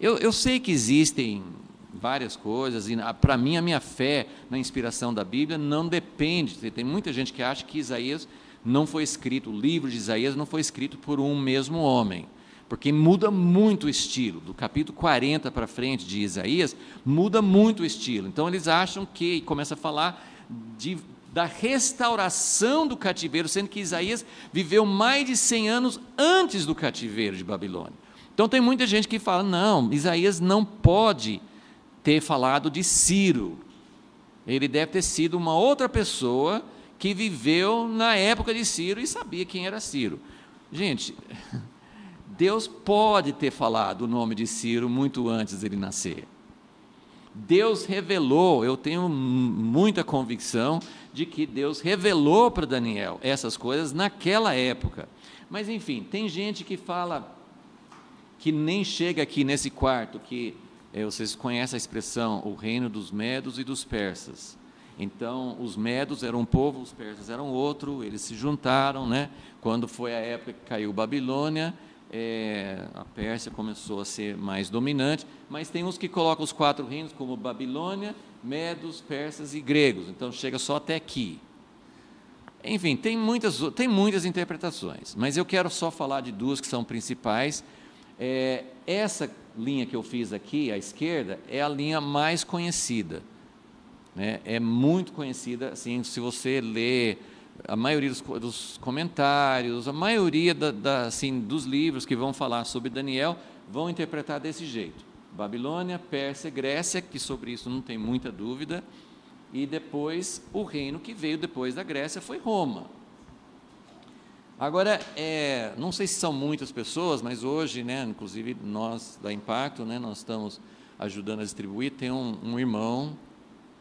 Eu sei que existem várias coisas, e para mim a minha fé na inspiração da Bíblia não depende, tem muita gente que acha que Isaías não foi escrito, o livro de Isaías não foi escrito por um mesmo homem, porque muda muito o estilo, do capítulo 40 para frente de Isaías, muda muito o estilo, então eles acham que, e começa a falar da restauração do cativeiro, sendo que Isaías viveu mais de 100 anos antes do cativeiro de Babilônia. Então tem muita gente que fala, não, Isaías não pode ter falado de Ciro, ele deve ter sido uma outra pessoa que viveu na época de Ciro e sabia quem era Ciro. Gente, Deus pode ter falado o nome de Ciro muito antes dele nascer. Deus revelou, eu tenho muita convicção de que Deus revelou para Daniel essas coisas naquela época. Mas enfim, tem gente que fala que nem chega aqui nesse quarto, que vocês conhecem a expressão, o reino dos medos e dos persas. Então, os medos eram um povo, os persas eram outro, eles se juntaram, né? Quando foi a época que caiu Babilônia, a Pérsia começou a ser mais dominante, mas tem uns que colocam os 4 reinos como Babilônia, medos, persas e gregos, então chega só até aqui. Enfim, tem muitas interpretações, mas eu quero só falar de duas que são principais. Essa linha que eu fiz aqui, à esquerda, é a linha mais conhecida, né? É muito conhecida, assim, se você lê a maioria dos comentários, a maioria assim, dos livros que vão falar sobre Daniel, vão interpretar desse jeito: Babilônia, Pérsia, Grécia, que sobre isso não tem muita dúvida, e depois o reino que veio depois da Grécia foi Roma. Agora, não sei se são muitas pessoas, mas hoje, né, inclusive nós da Impacto, né, nós estamos ajudando a distribuir. Tem um irmão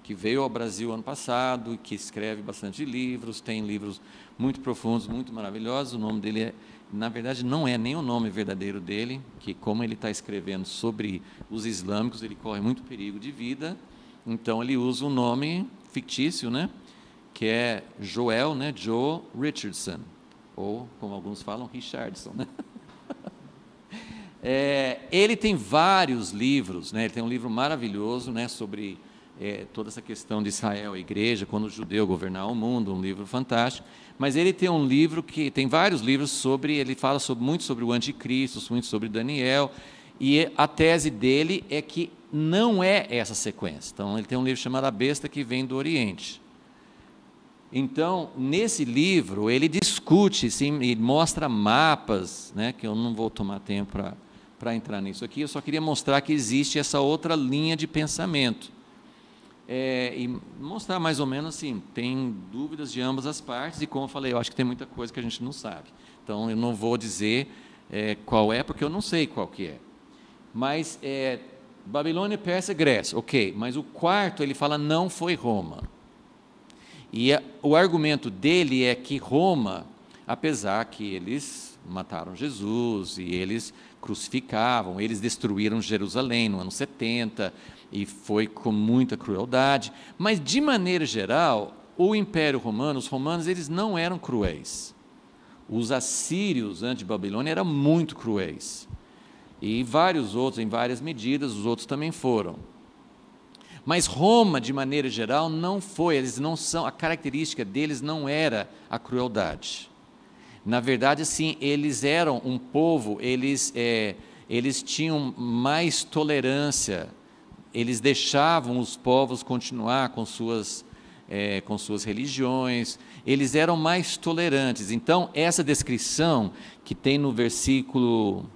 que veio ao Brasil ano passado e que escreve bastante livros, tem livros muito profundos, muito maravilhosos. O nome dele na verdade, não é nem o nome verdadeiro dele, que como ele está escrevendo sobre os islâmicos, ele corre muito perigo de vida. Então ele usa um nome fictício, né, que é Joel, né, Joe Richardson, ou como alguns falam, Richardson, né? Ele tem vários livros, né? Ele tem um livro maravilhoso, né, sobre toda essa questão de Israel, a igreja, quando o judeu governar o mundo, um livro fantástico. Mas ele tem um livro que tem vários livros sobre, ele fala muito sobre o anticristo, muito sobre Daniel, e a tese dele é que não é essa sequência. Então, ele tem um livro chamado A Besta que Vem do Oriente. Então, nesse livro, ele discute, sim, e mostra mapas, né, que eu não vou tomar tempo para entrar nisso aqui, eu só queria mostrar que existe essa outra linha de pensamento. E mostrar mais ou menos assim, tem dúvidas de ambas as partes, e como eu falei, eu acho que tem muita coisa que a gente não sabe. Então, eu não vou dizer qual é, porque eu não sei qual que é. Mas, Babilônia, Pérsia, Grécia, ok, mas o quarto, ele fala, não foi Roma. E o argumento dele é que Roma, apesar que eles mataram Jesus, e eles crucificavam, eles destruíram Jerusalém no ano 70, e foi com muita crueldade, mas de maneira geral, o Império Romano, os romanos, eles não eram cruéis. Os assírios, antes de Babilônia, eram muito cruéis. E vários outros, em várias medidas, os outros também foram. Mas Roma, de maneira geral, não foi, eles não são, a característica deles não era a crueldade. Na verdade, sim, eles eram um povo, eles tinham mais tolerância, eles deixavam os povos continuar com suas religiões, eles eram mais tolerantes. Então, essa descrição que tem no versículo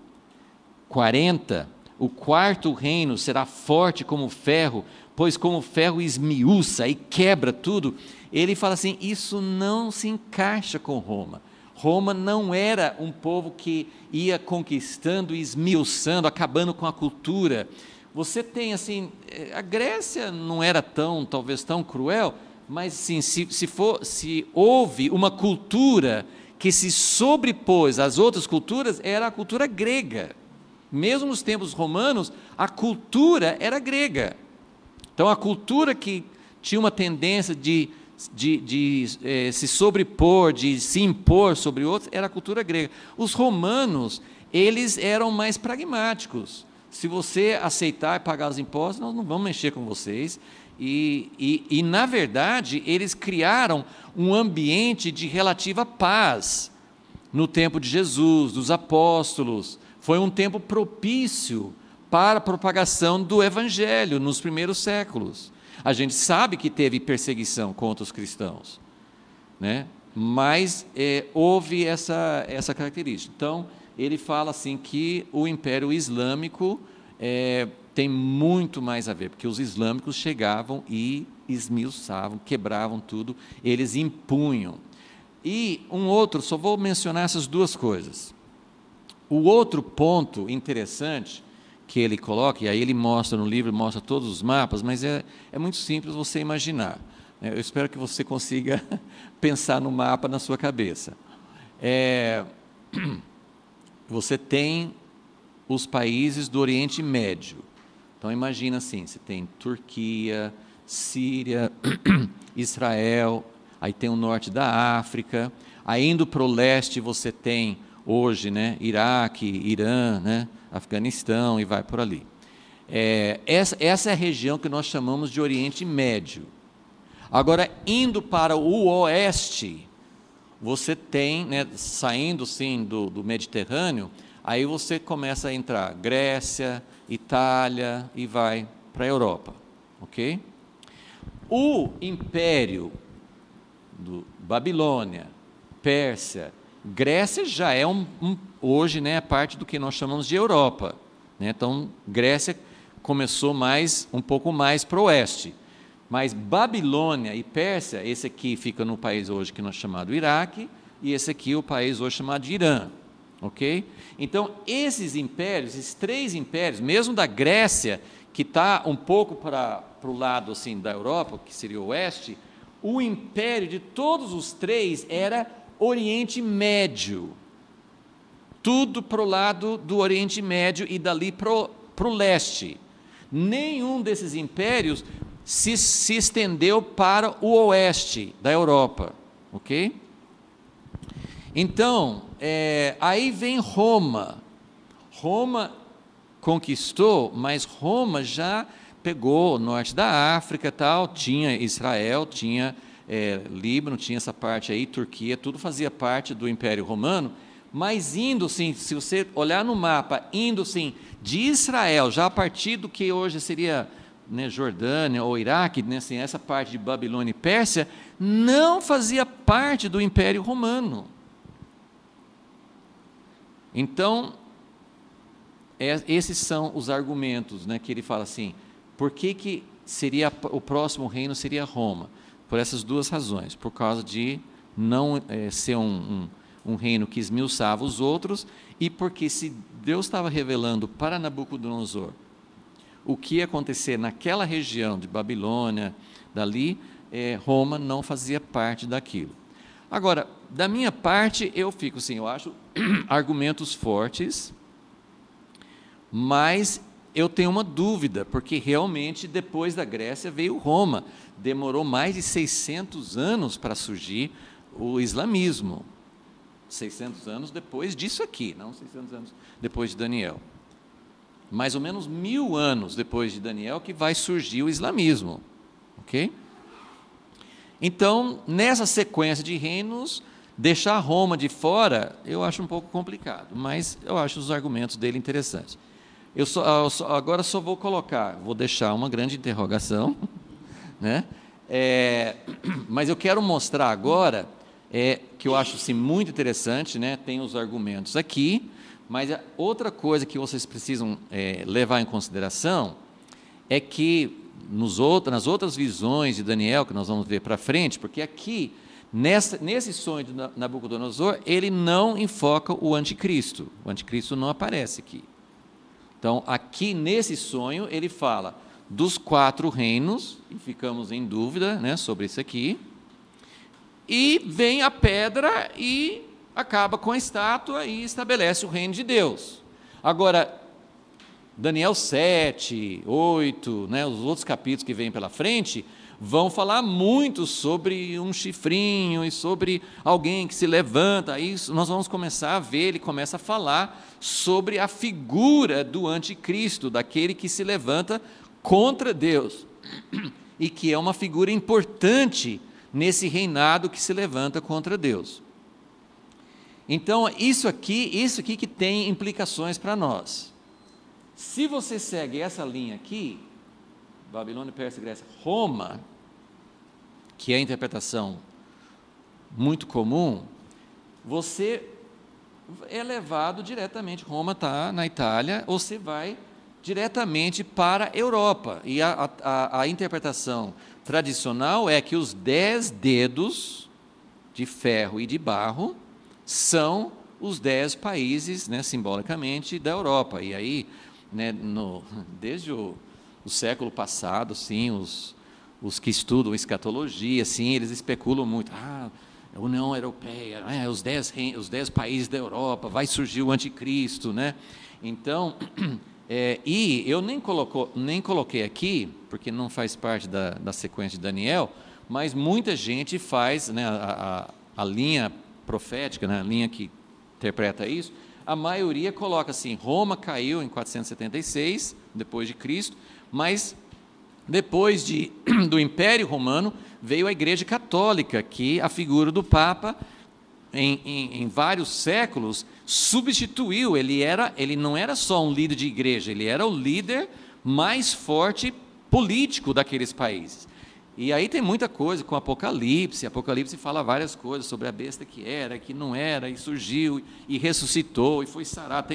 40, o quarto reino será forte como ferro, pois como ferro esmiuça e quebra tudo, ele fala assim, isso não se encaixa com Roma. Roma não era um povo que ia conquistando, esmiuçando, acabando com a cultura. Você tem assim, a Grécia não era talvez tão cruel, mas sim, se houve uma cultura que se sobrepôs às outras culturas, era a cultura grega. Mesmo nos tempos romanos, a cultura era grega. Então, a cultura que tinha uma tendência de se sobrepor, de se impor sobre outros, era a cultura grega. Os romanos, eles eram mais pragmáticos. Se você aceitar e pagar os impostos, nós não vamos mexer com vocês. E na verdade, eles criaram um ambiente de relativa paz no tempo de Jesus, dos apóstolos. Foi um tempo propício para a propagação do Evangelho nos primeiros séculos. A gente sabe que teve perseguição contra os cristãos, né? Mas houve essa característica. Então, ele fala assim que o Império Islâmico tem muito mais a ver, porque os islâmicos chegavam e esmiuçavam, quebravam tudo, eles impunham. E só vou mencionar essas duas coisas. O outro ponto interessante que ele coloca, e aí ele mostra no livro, mostra todos os mapas, mas é muito simples você imaginar. Eu espero que você consiga pensar no mapa na sua cabeça. Você tem os países do Oriente Médio. Então, imagina assim, você tem Turquia, Síria, Israel, aí tem o norte da África, aí indo para o leste você tem hoje, né, Iraque, Irã, né, Afeganistão e vai por ali. Essa é a região que nós chamamos de Oriente Médio. Agora, indo para o oeste, você tem, né, saindo sim do Mediterrâneo, aí você começa a entrar Grécia, Itália e vai para a Europa, ok? O Império do Babilônia, Pérsia, Grécia já é hoje, né, parte do que nós chamamos de Europa, né? Então, Grécia começou um pouco mais para o oeste. Mas Babilônia e Pérsia, esse aqui fica no país hoje que nós chamamos de Iraque, e esse aqui o país hoje chamado de Irã, ok? Então, esses impérios, esses 3 impérios, mesmo da Grécia, que está um pouco para o lado assim, da Europa, que seria o oeste, o império de todos os 3 era Oriente Médio. Tudo para o lado do Oriente Médio e dali para o leste. Nenhum desses impérios se estendeu para o oeste da Europa, ok? Então, aí vem Roma. Roma conquistou, mas Roma já pegou o norte da África, tal, tinha Israel, tinha Líbano, tinha essa parte aí, Turquia, tudo fazia parte do Império Romano, mas indo sim, se você olhar no mapa, indo sim de Israel, já a partir do que hoje seria, né, Jordânia ou Iraque, né, assim, essa parte de Babilônia e Pérsia, não fazia parte do Império Romano. Então, esses são os argumentos, né, que ele fala assim, por que seria o próximo reino seria Roma? Por essas 2 razões, por causa de não ser um reino que esmiuçava os outros, e porque se Deus estava revelando para Nabucodonosor o que ia acontecer naquela região de Babilônia, dali, Roma não fazia parte daquilo. Agora, da minha parte, eu fico assim, eu acho argumentos fortes, mas eu tenho uma dúvida, porque realmente depois da Grécia veio Roma, demorou mais de 600 anos para surgir o islamismo, 600 anos depois disso aqui, não 600 anos depois de Daniel, mais ou menos 1000 anos depois de Daniel que vai surgir o islamismo, ok? Então, nessa sequência de reinos, deixar Roma de fora, eu acho um pouco complicado, mas eu acho os argumentos dele interessantes. Agora só vou deixar uma grande interrogação, né? Mas eu quero mostrar agora, que eu acho assim, muito interessante, né? Tem os argumentos aqui, mas outra coisa que vocês precisam levar em consideração é que nas outras visões de Daniel, que nós vamos ver para frente, porque aqui, nesse sonho de Nabucodonosor, ele não enfoca o anticristo não aparece aqui. Então, aqui nesse sonho, ele fala dos 4 reinos, e ficamos em dúvida, né, sobre isso aqui, e vem a pedra e acaba com a estátua e estabelece o reino de Deus. Agora, Daniel 7, 8, né, os outros capítulos que vêm pela frente, vão falar muito sobre um chifrinho e sobre alguém que se levanta. Aí nós vamos começar a ver, ele começa a falar sobre a figura do anticristo, daquele que se levanta contra Deus, e que é uma figura importante nesse reinado que se levanta contra Deus. Então, isso aqui que tem implicações para nós. Se você segue essa linha aqui, Babilônia, Pérsia, Grécia, Roma, que é a interpretação muito comum, você é levado diretamente, Roma está na Itália, você vai diretamente para a Europa, e a interpretação tradicional é que os 10 dedos de ferro e de barro são os 10 países, né, simbolicamente, da Europa, e aí, né, desde o século passado, sim, os que estudam escatologia, sim, eles especulam muito, a União Europeia, os 10 países da Europa, vai surgir o anticristo, né? Então, e eu nem coloquei aqui, porque não faz parte da sequência de Daniel, mas muita gente faz, né, a linha profética, né, a linha que interpreta isso, a maioria coloca assim, Roma caiu em 476, depois de Cristo, mas depois do Império Romano, veio a Igreja Católica, que a figura do Papa, em vários séculos, substituiu, ele não era só um líder de igreja, ele era o líder mais forte político daqueles países. E aí tem muita coisa com Apocalipse fala várias coisas sobre a besta que era, que não era, e surgiu, e ressuscitou, e foi sarado.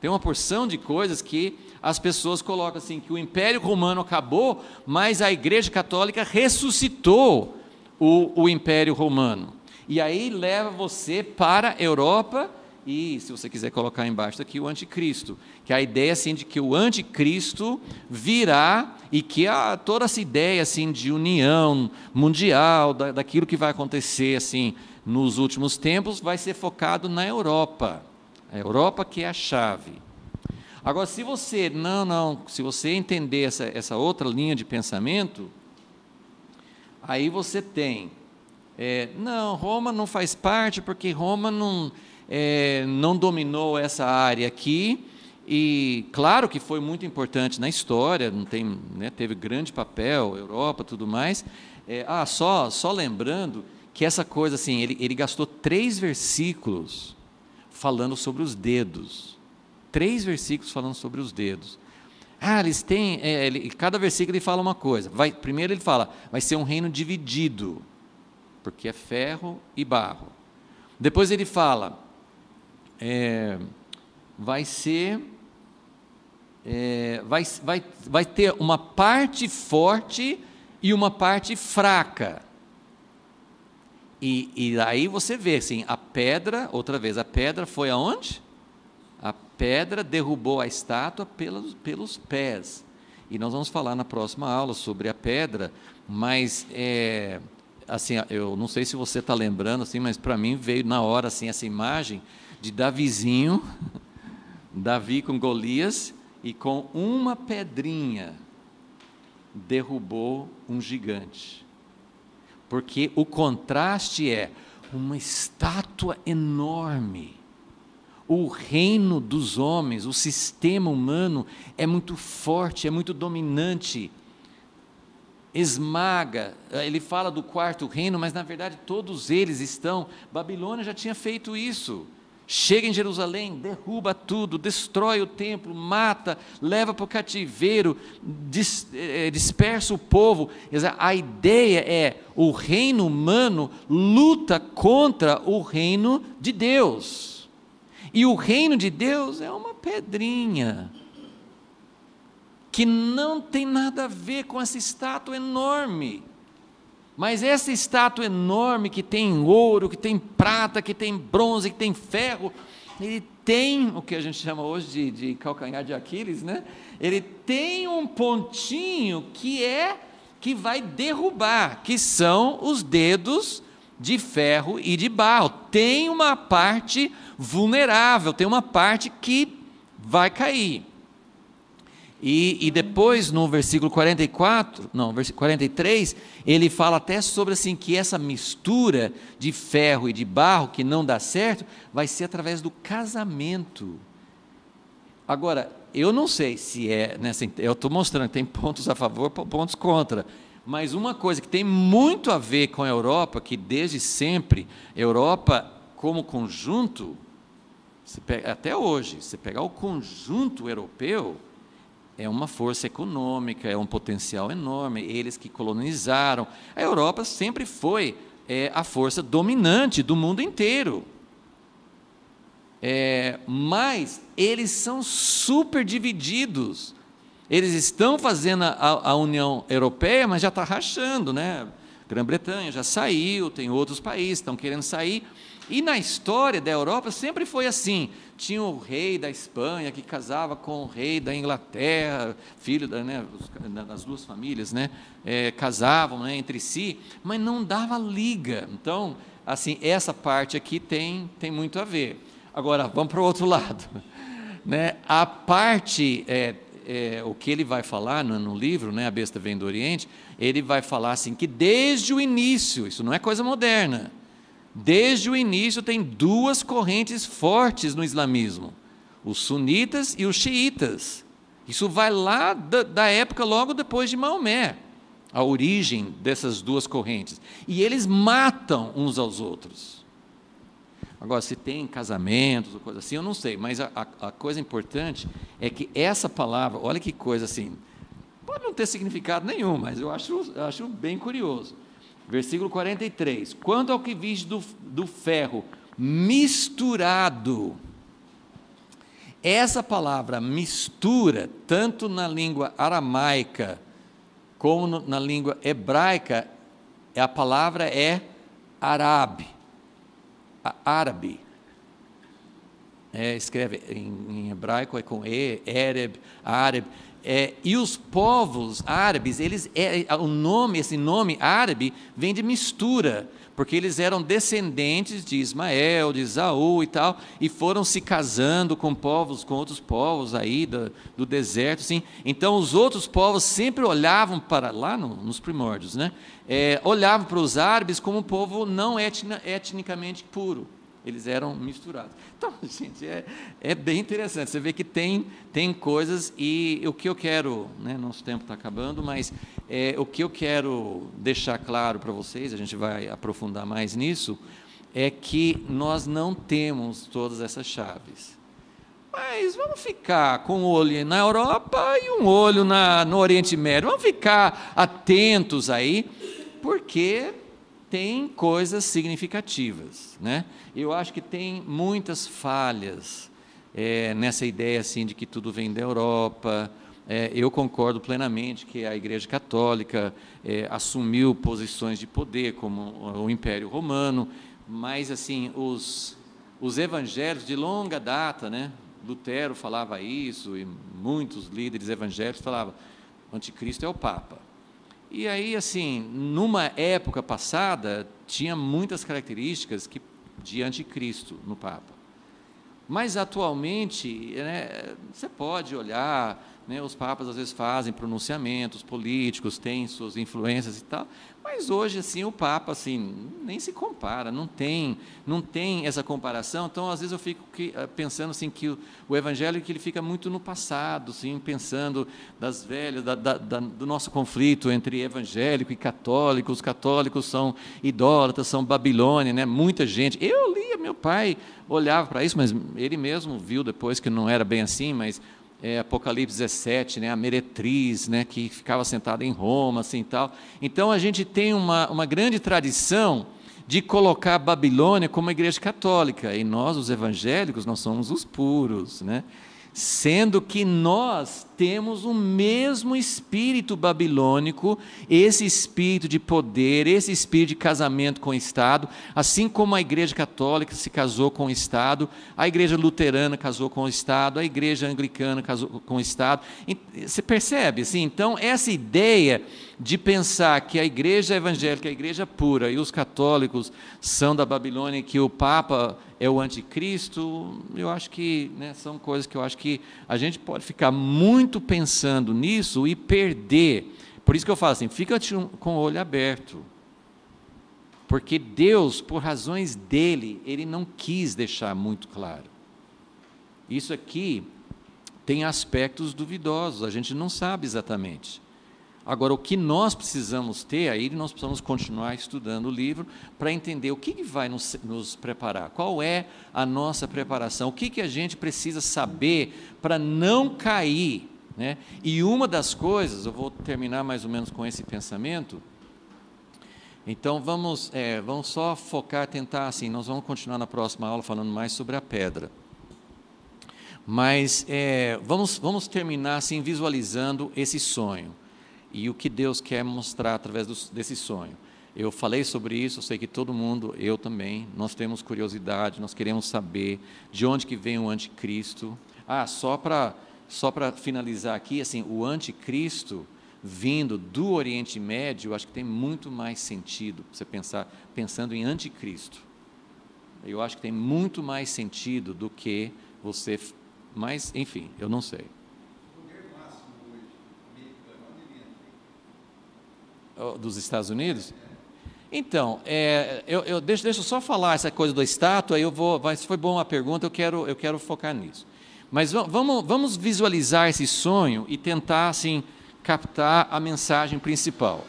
Tem uma porção de coisas que as pessoas colocam assim, que o Império Romano acabou, mas a Igreja Católica ressuscitou o Império Romano. E aí leva você para a Europa, e se você quiser colocar embaixo aqui, o anticristo, que a ideia assim, de que o anticristo virá, e que toda essa ideia assim, de união mundial, daquilo que vai acontecer assim, nos últimos tempos, vai ser focado na Europa, a Europa que é a chave. Agora, se você se você entender essa outra linha de pensamento, aí você tem, Roma não faz parte, porque Roma não dominou essa área aqui, e claro que foi muito importante na história, teve grande papel, Europa, tudo mais. Só lembrando que essa coisa assim, ele gastou 3 versículos falando sobre os dedos. 3 versículos falando sobre os dedos. Eles têm, cada versículo ele fala uma coisa. Primeiro ele fala, vai ser um reino dividido, porque é ferro e barro. Depois ele fala, vai ter uma parte forte e uma parte fraca. E aí você vê assim, a pedra foi aonde? A pedra derrubou a estátua pelos pés. E nós vamos falar na próxima aula sobre a pedra, mas assim, eu não sei se você está lembrando, assim, mas para mim veio na hora assim, essa imagem de Davizinho, Davi com Golias, e com uma pedrinha derrubou um gigante. Porque o contraste é uma estátua enorme. O reino dos homens, o sistema humano é muito forte, é muito dominante, esmaga. Ele fala do 4º reino, mas na verdade todos eles estão. Babilônia já tinha feito isso. Chega em Jerusalém, derruba tudo, destrói o templo, mata, leva para o cativeiro, dispersa o povo. A ideia é, o reino humano luta contra o reino de Deus. E o reino de Deus é uma pedrinha, que não tem nada a ver com essa estátua enorme. Mas essa estátua enorme, que tem ouro, que tem prata, que tem bronze, que tem ferro, ele tem o que a gente chama hoje de calcanhar de Aquiles, né? Ele tem um pontinho que vai derrubar, que são os dedos de ferro e de barro. Tem uma parte vulnerável, tem uma parte que vai cair. E depois, no versículo 43, ele fala até sobre assim, que essa mistura de ferro e de barro, que não dá certo, vai ser através do casamento. Agora, eu não sei se eu estou mostrando que tem pontos a favor, pontos contra, mas uma coisa que tem muito a ver com a Europa, que desde sempre, Europa como conjunto, até hoje, se pegar o conjunto europeu, é uma força econômica, é um potencial enorme, eles que colonizaram. A Europa sempre foi a força dominante do mundo inteiro. Mas eles são super divididos. Eles estão fazendo a União Europeia, mas já está rachando, né? Grã-Bretanha já saiu, tem outros países que estão querendo sair. E na história da Europa sempre foi assim, tinha o rei da Espanha que casava com o rei da Inglaterra, filho das duas famílias, né, casavam, né, entre si, mas não dava liga. Então, assim, essa parte aqui tem muito a ver. Agora, vamos para o outro lado, né? A parte, o que ele vai falar no livro, né, A Besta Vem do Oriente, ele vai falar assim, que desde o início, isso não é coisa moderna, Desde o início tem duas correntes fortes no islamismo, os sunitas e os xiitas. Isso vai lá da época logo depois de Maomé, a origem dessas duas correntes. E eles matam uns aos outros. Agora, se tem casamentos ou coisa assim, eu não sei, mas a coisa importante é que essa palavra, olha que coisa assim, pode não ter significado nenhum, mas eu acho bem curioso. Versículo 43, quanto ao que viste do ferro misturado, essa palavra mistura, tanto na língua aramaica, como na língua hebraica, a palavra é árabe, escreve em hebraico, é com E, Ereb, árabe, e os povos árabes, esse nome árabe vem de mistura, porque eles eram descendentes de Ismael, de Esaú e tal, e foram se casando com outros povos aí do deserto, assim. Então os outros povos sempre olhavam para, lá nos primórdios, né? Olhavam para os árabes como um povo não etnicamente puro. Eles eram misturados. Então, gente, é bem interessante. Você vê que tem coisas, e o que eu quero, né, nosso tempo está acabando, mas o que eu quero deixar claro para vocês, a gente vai aprofundar mais nisso, é que nós não temos todas essas chaves. Mas vamos ficar com um olho na Europa e um olho no Oriente Médio. Vamos ficar atentos aí, porque tem coisas significativas, né? Eu acho que tem muitas falhas nessa ideia assim de que tudo vem da Europa. Eu concordo plenamente que a Igreja Católica assumiu posições de poder, como o Império Romano, mas assim os evangelhos de longa data, né? Lutero falava isso, e muitos líderes evangélicos falavam: o anticristo é o Papa. E aí, assim, numa época passada, tinha muitas características de anticristo no Papa. Mas, atualmente, né, você pode olhar, né, os papas às vezes fazem pronunciamentos políticos, têm suas influências e tal, mas hoje, assim, o Papa, assim, nem se compara, não tem essa comparação. Então, às vezes eu fico pensando, assim, que o Evangelho, que ele fica muito no passado, assim, pensando das velhas, do nosso conflito entre evangélico e católico. Os católicos são idólatras, são Babilônia, né? Muita gente, eu lia, meu pai olhava para isso, mas ele mesmo viu depois que não era bem assim, mas Apocalipse 17, né, a meretriz, né, que ficava sentada em Roma, assim, tal. Então a gente tem uma grande tradição de colocar a Babilônia como a igreja católica, e nós, os evangélicos, nós somos os puros, né? Sendo que nós temos o mesmo espírito babilônico, esse espírito de poder, esse espírito de casamento com o Estado, assim como a Igreja Católica se casou com o Estado, a Igreja Luterana casou com o Estado, a Igreja Anglicana casou com o Estado. Você percebe? Assim, então, essa ideia de pensar que a Igreja evangélica é a Igreja pura e os católicos são da Babilônia, que o Papa é o anticristo, eu acho que, né, são coisas que eu acho que a gente pode ficar muito pensando nisso e perder. Por isso que eu falo assim, fica com o olho aberto, porque Deus, por razões dele, ele não quis deixar muito claro. Isso aqui tem aspectos duvidosos, a gente não sabe exatamente. Agora, o que nós precisamos ter, aí nós precisamos continuar estudando o livro para entender o que vai nos preparar, qual é a nossa preparação, o que a gente precisa saber para não cair, né? E uma das coisas, eu vou terminar mais ou menos com esse pensamento, então vamos só focar, tentar assim, nós vamos continuar na próxima aula falando mais sobre a pedra. Mas vamos terminar assim, visualizando esse sonho. E o que Deus quer mostrar através desse sonho. Eu falei sobre isso, eu sei que todo mundo, eu também, nós temos curiosidade, nós queremos saber de onde que vem o anticristo. Só para finalizar aqui, assim, o anticristo vindo do Oriente Médio, eu acho que tem muito mais sentido, você pensando em anticristo. Eu acho que tem muito mais sentido do que você, mas, enfim, eu não sei. Dos Estados Unidos? Então, deixa eu só falar essa coisa da estátua, se foi boa a pergunta, eu quero focar nisso. Mas vamos visualizar esse sonho e tentar, assim, captar a mensagem principal.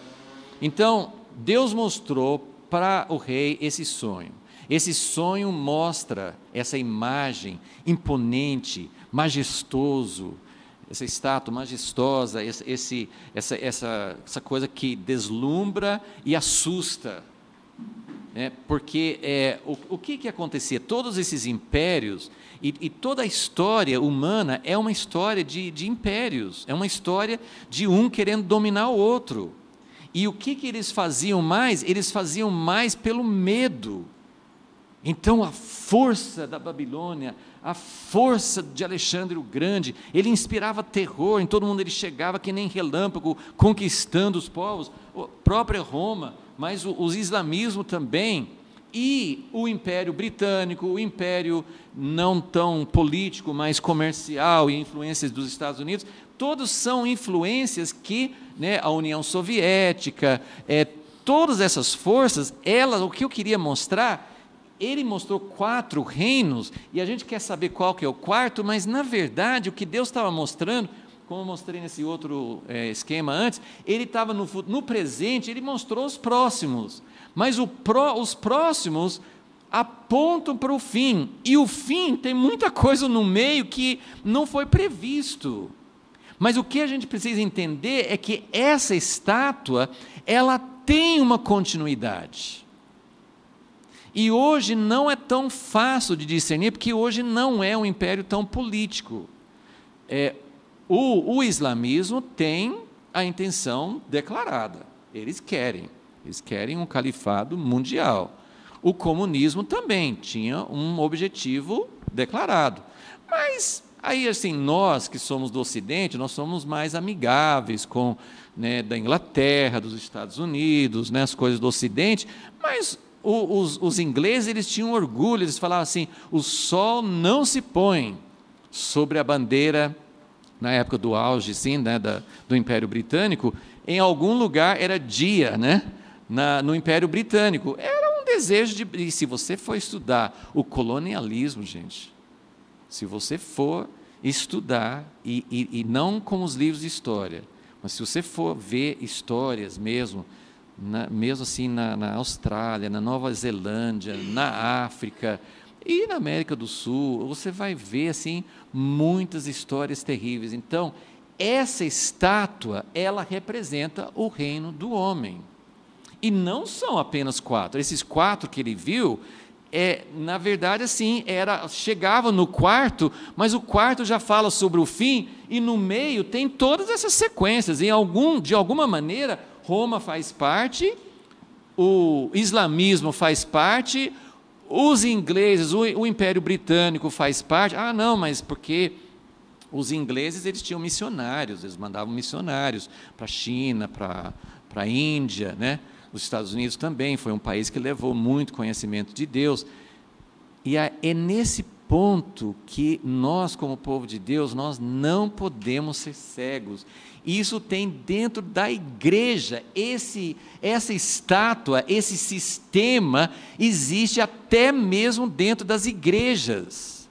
Então, Deus mostrou para o rei esse sonho. Esse sonho mostra essa imagem imponente, majestoso, essa estátua majestosa, essa coisa que deslumbra e assusta. Porque o que acontecia? Todos esses impérios e toda a história humana é uma história de impérios, é uma história de um querendo dominar o outro. E o que eles faziam mais? Eles faziam mais pelo medo. Então, a força da Babilônia, a força de Alexandre o Grande, ele inspirava terror em todo mundo, ele chegava que nem relâmpago, conquistando os povos, a própria Roma, mas os islamismos também, e o Império Britânico, o Império não tão político, mas comercial, e influências dos Estados Unidos, todos são influências que, a União Soviética, todas essas forças, o que eu queria mostrar, ele mostrou 4 reinos, e a gente quer saber qual que é o quarto, mas na verdade o que Deus estava mostrando, como eu mostrei nesse outro esquema antes, ele estava no presente, ele mostrou os próximos, mas os próximos apontam para o fim, e o fim tem muita coisa no meio que não foi previsto. Mas o que a gente precisa entender é que essa estátua, ela tem uma continuidade. E hoje não é tão fácil de discernir, porque hoje não é um império tão político. O islamismo tem a intenção declarada, eles querem um califado mundial. O comunismo também tinha um objetivo declarado. Mas, aí assim, nós que somos do Ocidente, nós somos mais amigáveis com, da Inglaterra, dos Estados Unidos, as coisas do Ocidente, mas os ingleses, eles tinham orgulho, eles falavam assim, o sol não se põe sobre a bandeira, na época do auge, sim, do Império Britânico, em algum lugar era dia, no Império Britânico, era um desejo e se você for estudar o colonialismo, gente, se você for estudar, e não com os livros de história, mas se você for ver histórias mesmo assim na Austrália, na Nova Zelândia, na África e na América do Sul, você vai ver assim muitas histórias terríveis. Então, essa estátua, ela representa o reino do homem. E não são apenas 4. Esses 4 que ele viu, na verdade, assim, chegava no quarto, mas o quarto já fala sobre o fim, e no meio tem todas essas sequências. De alguma maneira, Roma faz parte, o islamismo faz parte, os ingleses, o Império Britânico faz parte. Ah, não, mas porque os ingleses, eles tinham missionários, eles mandavam missionários para a China, para a Índia, Os Estados Unidos também foi um país que levou muito conhecimento de Deus. E é nesse ponto que nós, como povo de Deus, nós não podemos ser cegos. Isso tem dentro da igreja, essa estátua, esse sistema existe até mesmo dentro das igrejas.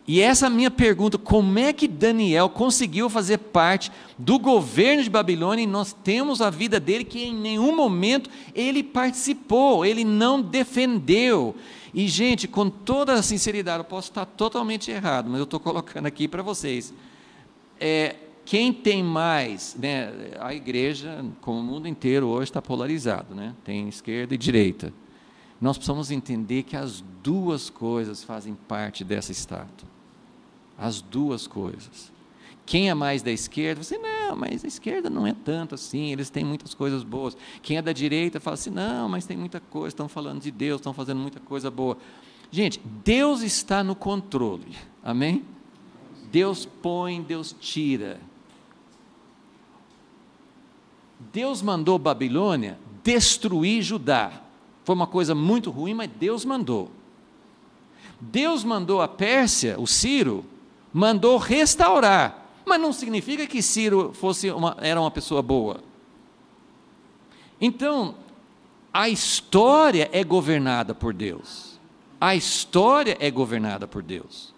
E essa é a minha pergunta, como é que Daniel conseguiu fazer parte do governo de Babilônia e nós temos a vida dele que em nenhum momento ele participou, ele não defendeu. E gente, com toda a sinceridade, eu posso estar totalmente errado, mas eu estou colocando aqui para vocês. Quem tem mais, a igreja, como o mundo inteiro hoje está polarizado, tem esquerda e direita. Nós precisamos entender que as duas coisas fazem parte dessa estátua. As duas coisas. Quem é mais da esquerda, você, não, mas a esquerda não é tanto assim, eles têm muitas coisas boas. Quem é da direita fala assim, não, mas tem muita coisa, estão falando de Deus, estão fazendo muita coisa boa. Gente, Deus está no controle, amém? Deus põe, Deus tira. Deus mandou Babilônia destruir Judá. Foi uma coisa muito ruim, mas Deus mandou. Deus mandou a Pérsia, o Ciro, mandou restaurar. Mas não significa que Ciro era uma pessoa boa. Então, A história é governada por Deus. A história é governada por Deus.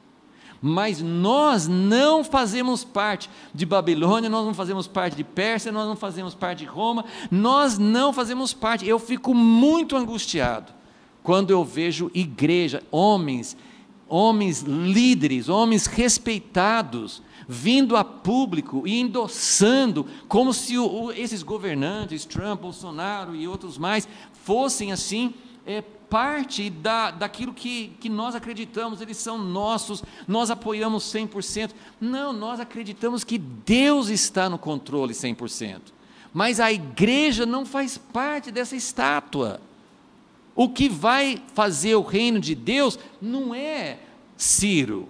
Mas nós não fazemos parte de Babilônia, nós não fazemos parte de Pérsia, nós não fazemos parte de Roma, nós não fazemos parte. Eu fico muito angustiado quando eu vejo igreja, homens líderes, homens respeitados, vindo a público e endossando, como se esses governantes, Trump, Bolsonaro e outros mais, fossem assim, parte daquilo que nós acreditamos, eles são nossos, nós apoiamos 100%. Não, nós acreditamos que Deus está no controle 100%, mas a igreja não faz parte dessa estátua. O que vai fazer o reino de Deus não é Ciro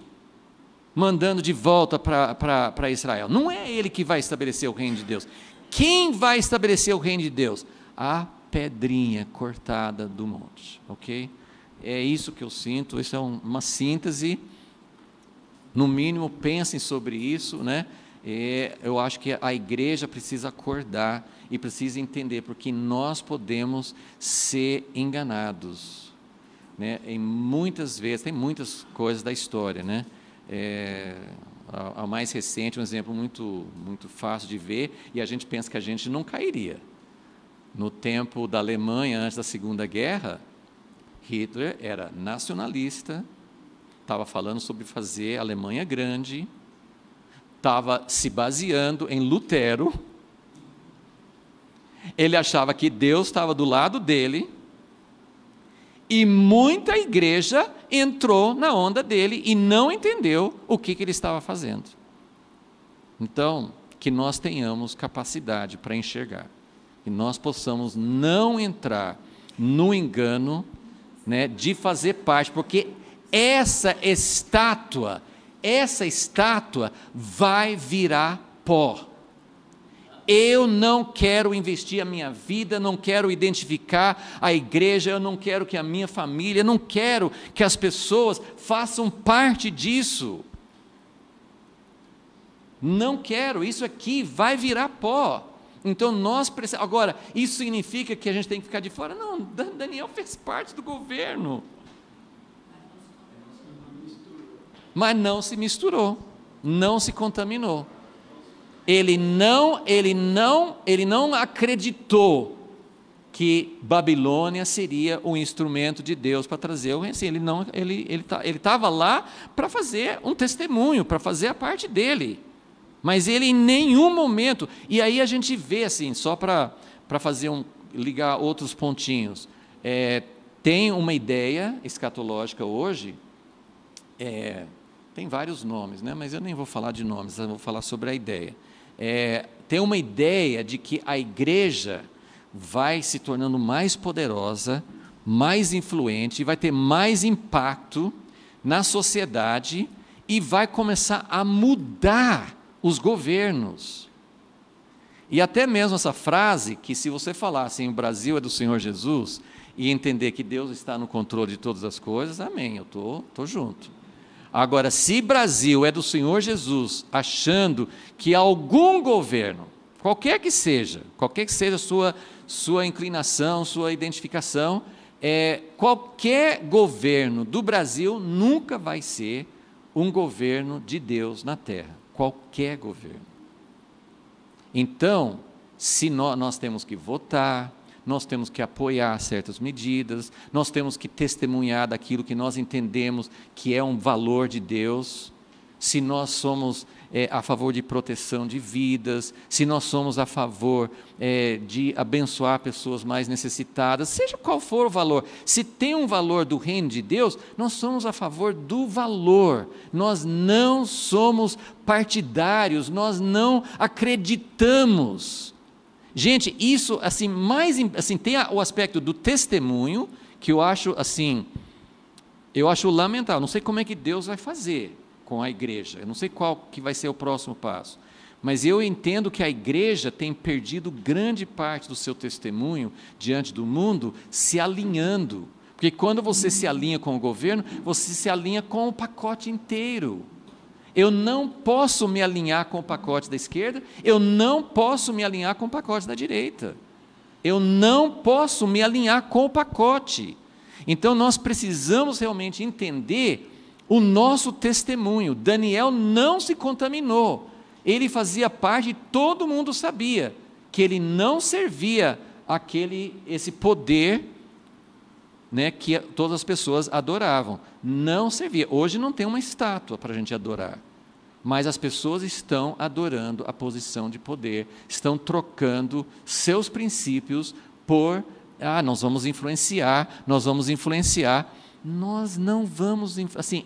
mandando de volta para Israel, não é ele que vai estabelecer o reino de Deus. Quem vai estabelecer o reino de Deus? A pedrinha cortada do monte, ok? É isso que eu sinto, isso é uma síntese, no mínimo pensem sobre isso, né? Eu acho que a igreja precisa acordar e precisa entender, porque nós podemos ser enganados, né? Em muitas vezes, tem muitas coisas da história, né? A mais recente, um exemplo muito fácil de ver, e a gente pensa que a gente não cairia. No tempo da Alemanha, antes da Segunda Guerra, Hitler era nacionalista, estava falando sobre fazer a Alemanha grande, estava se baseando em Lutero, ele achava que Deus estava do lado dele, e muita igreja entrou na onda dele e não entendeu o que ele estava fazendo. Então, que nós tenhamos capacidade para enxergar, que nós possamos não entrar no engano, né, de fazer parte, porque essa estátua vai virar pó. Eu não quero investir a minha vida, não quero identificar a igreja, eu não quero que a minha família, não quero que as pessoas façam parte disso. Não quero, isso aqui vai virar pó. Então nós precisamos. Agora, isso significa que a gente tem que ficar de fora? Não, Daniel fez parte do governo. Mas não se misturou, não se contaminou. Ele não acreditou que Babilônia seria um instrumento de Deus para trazer o reino. Ele estava lá para fazer um testemunho, para fazer a parte dele. Mas ele em nenhum momento, e aí a gente vê assim, só para ligar outros pontinhos, tem uma ideia escatológica hoje, tem vários nomes, né? Mas eu nem vou falar de nomes, eu vou falar sobre a ideia. Tem uma ideia de que a igreja vai se tornando mais poderosa, mais influente, vai ter mais impacto na sociedade e vai começar a mudar os governos. E até mesmo essa frase, que se você falar assim, o Brasil é do Senhor Jesus, e entender que Deus está no controle de todas as coisas, amém, eu estou junto. Agora, se Brasil é do Senhor Jesus, achando que algum governo, qualquer que seja a sua inclinação, sua identificação, qualquer governo do Brasil nunca vai ser um governo de Deus na terra, qualquer governo. Então, se nós temos que votar, nós temos que apoiar certas medidas, nós temos que testemunhar daquilo que nós entendemos que é um valor de Deus, se nós somos a favor de proteção de vidas, se nós somos a favor de abençoar pessoas mais necessitadas, seja qual for o valor, se tem um valor do reino de Deus, nós somos a favor do valor, nós não somos partidários, nós não acreditamos. Gente, isso assim, tem o aspecto do testemunho, que eu acho lamentável, não sei como é que Deus vai fazer com a igreja, eu não sei qual que vai ser o próximo passo, mas eu entendo que a igreja tem perdido grande parte do seu testemunho diante do mundo, se alinhando, porque quando você se alinha com o governo, você se alinha com o pacote inteiro. Eu não posso me alinhar com o pacote da esquerda, eu não posso me alinhar com o pacote da direita. Eu não posso me alinhar com o pacote. Então nós precisamos realmente entender o nosso testemunho. Daniel não se contaminou. Ele fazia parte, e todo mundo sabia que ele não servia esse poder, né, que todas as pessoas adoravam. Não servia. Hoje não tem uma estátua para a gente adorar, mas as pessoas estão adorando a posição de poder, estão trocando seus princípios por, nós vamos influenciar. Nós não vamos, assim,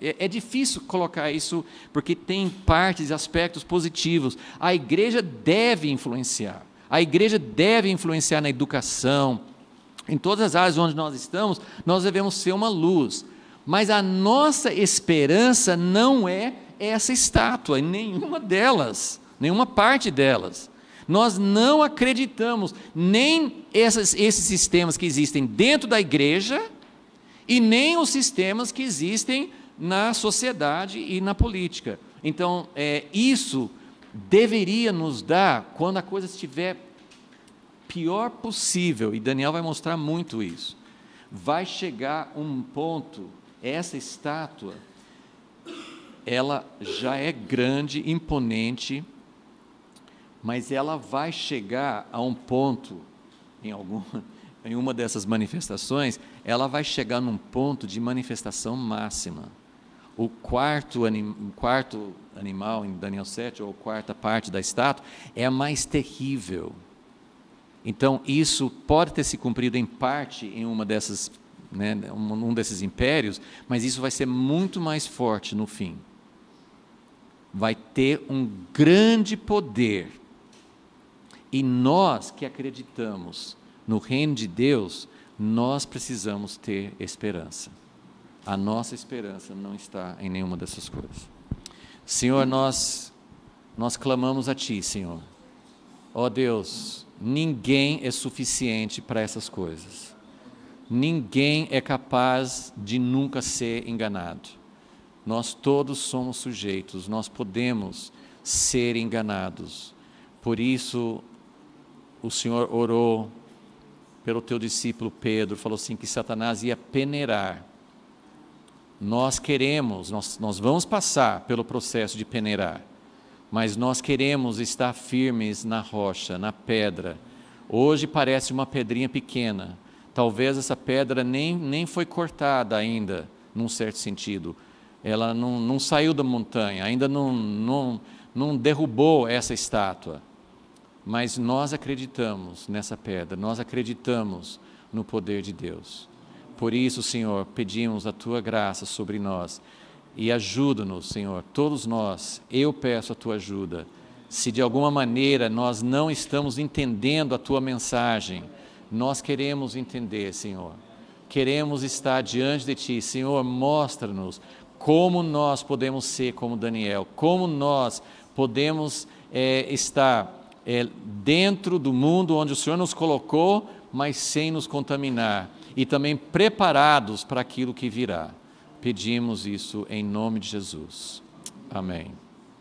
é difícil colocar isso, porque tem partes e aspectos positivos. A igreja deve influenciar. A igreja deve influenciar na educação. Em todas as áreas onde nós estamos, nós devemos ser uma luz. Mas a nossa esperança não é essa estátua, em nenhuma delas, nenhuma parte delas. Nós não acreditamos nem esses sistemas que existem dentro da igreja e nem os sistemas que existem na sociedade e na política. Então, isso deveria nos dar, quando a coisa estiver pior possível, e Daniel vai mostrar muito isso, vai chegar um ponto, essa estátua, ela já é grande, imponente, mas ela vai chegar a um ponto, em uma dessas manifestações, ela vai chegar num ponto de manifestação máxima. O quarto animal, em Daniel 7, ou a quarta parte da estátua, é a mais terrível. Então, isso pode ter se cumprido em parte em uma dessas, né, um desses impérios, mas isso vai ser muito mais forte no fim. Vai ter um grande poder. E nós que acreditamos no reino de Deus, nós precisamos ter esperança. A nossa esperança não está em nenhuma dessas coisas. Senhor, nós clamamos a Ti, Senhor. Ó Deus, ninguém é suficiente para essas coisas. Ninguém é capaz de nunca ser enganado. Nós todos somos sujeitos, nós podemos ser enganados. Por isso, o Senhor orou pelo Teu discípulo Pedro, falou assim, que Satanás ia peneirar. Nós vamos passar pelo processo de peneirar, mas nós queremos estar firmes na rocha, na pedra. Hoje parece uma pedrinha pequena, talvez essa pedra nem foi cortada ainda, num certo sentido. Ela não saiu da montanha, ainda não derrubou essa estátua. Mas nós acreditamos nessa pedra, nós acreditamos no poder de Deus. Por isso, Senhor, pedimos a Tua graça sobre nós e ajuda-nos, Senhor, todos nós, eu peço a Tua ajuda. Se de alguma maneira nós não estamos entendendo a Tua mensagem, nós queremos entender, Senhor. Queremos estar diante de Ti, Senhor, mostra-nos como nós podemos ser como Daniel, como nós podemos estar dentro do mundo onde o Senhor nos colocou, mas sem nos contaminar, e também preparados para aquilo que virá. Pedimos isso em nome de Jesus. Amém.